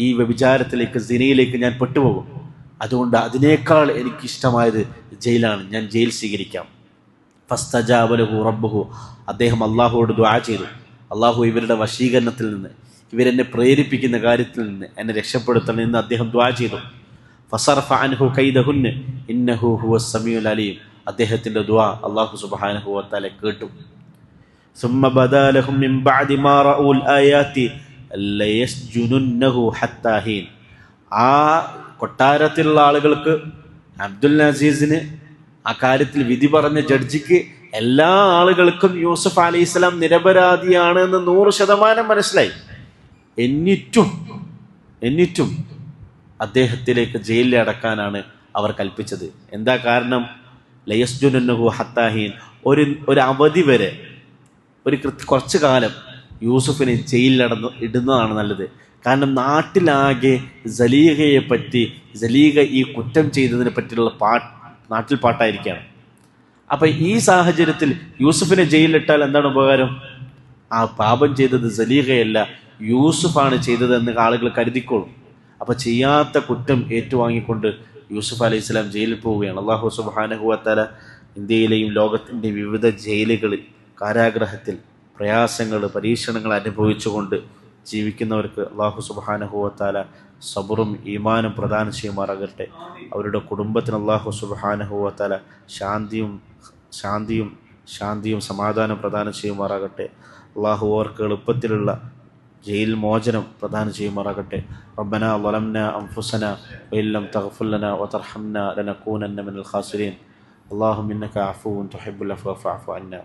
ഈ വ്യഭിചാരത്തിലേക്ക്, സിനയിലേക്ക് ഞാൻ പെട്ടുപോകും. അതുകൊണ്ട് അതിനേക്കാൾ എനിക്കിഷ്ടമായത് ജയിലാണ്, ഞാൻ ജയിൽ സ്വീകരിക്കാം. ഫസ്തജാബ ലഹു റബ്ബുഹു, അദ്ദേഹം അള്ളാഹുവോട് ദുആ ചെയ്തു, അള്ളാഹു ഇവരുടെ വശീകരണത്തിൽ നിന്ന്, ഇവരെന്നെ പ്രേരിപ്പിക്കുന്ന കാര്യത്തിൽ നിന്ന് എന്നെ രക്ഷപ്പെടുത്തണം എന്ന് അദ്ദേഹം ദുആ ചെയ്തു. ഫസർഫ അൻഹു കൈദഹുന്ന ഇന്നഹു ഹുവസ് സമീഉൽ അലീം, അദ്ദേഹത്തിന്റെ ദുആ അല്ലാഹു സുബ്ഹാനഹു വ തആല കേട്ടു. സുമ്മ ബദാ ലഹും മിൻ ബഅദി മാ റഅൂൽ ആയാതി ലയസ്ജുനുന്നഹു ഹത്താ ഹീൻ. ആ കൊട്ടാരത്തിലുള്ള ആളുകൾക്ക്, അബ്ദുൽ അസീസിന്, ആ കാര്യത്തിൽ വിധി പറഞ്ഞ ജഡ്ജിക്ക്, എല്ലാ ആളുകൾക്കും യൂസുഫ് അലൈഹിസ്സലാം നിരപരാധിയാണ് എന്ന് 100% മനസ്സിലായി. എന്നിട്ടും അദ്ദേഹത്തിലേക്ക് ജയിലിൽ അടക്കാനാണ് അവർ കൽപ്പിച്ചത്. എന്താ കാരണം? ലയസ്ജുനുന്നഹു ഹത്താ ഹീൻ, ഒരു അവധി വരെ, കുറച്ചു കാലം യൂസുഫിനെ ജയിലിൽ ഇടുന്നതാണ് നല്ലത്. കാരണം നാട്ടിലാകെ സലീഹയെ പറ്റി, സലീഹ ഈ കുറ്റം ചെയ്തതിനെ പറ്റിയുള്ള നാട്ടിൽ പാട്ടായിരിക്കുകയാണ്. അപ്പൊ ഈ സാഹചര്യത്തിൽ യൂസുഫിനെ ജയിലിലിട്ടാൽ എന്താണ് ഉപകാരം? ആ പാപം ചെയ്തത് സലീഹയല്ല, യൂസുഫാണ് ചെയ്തതെന്ന് ആളുകൾ കരുതിക്കോളും. അപ്പൊ ചെയ്യാത്ത കുറ്റം ഏറ്റുവാങ്ങിക്കൊണ്ട് യൂസുഫ് അലൈഹി സ്വലാം ജയിലിൽ പോവുകയാണ്. അല്ലാഹു സുബ്ഹാനഹു വ തആല ഇന്ത്യയിലെയും ലോകത്തിൻ്റെ വിവിധ ജയിലുകളിൽ, കാരാഗ്രഹത്തിൽ പ്രയാസങ്ങൾ, പരീക്ഷണങ്ങൾ അനുഭവിച്ചുകൊണ്ട് ജീവിക്കുന്നവർക്ക് അല്ലാഹു സുബ്ഹാനഹു വ തആല സബറും ഈമാനും പ്രദാനം ചെയ്യുമാറാകട്ടെ. അവരുടെ കുടുംബത്തിന് അല്ലാഹു സുബ്ഹാനഹു വ തആല ശാന്തിയും സമാധാനം പ്രദാനം ചെയ്യുമാറാകട്ടെ. അല്ലാഹു അവർക്ക് എളുപ്പത്തിലുള്ള ജയിൽ മോചനം പ്രദാനം ചെയ്യുമാറാകട്ടെ. റബ്ബനാ ളലംനാ അൻഫുസനാ വഇൻ ലം തഗ്ഫിർ ലനാ വതർഹംനാ ലനകൂനന്ന മിനൽ ഖാസിരീൻ. അല്ലാഹുമ്മ ഇന്നക അഫൂവുൻ തുഹിബ്ബുൽ അഫ്വ ഫഅഫു അന്നാ.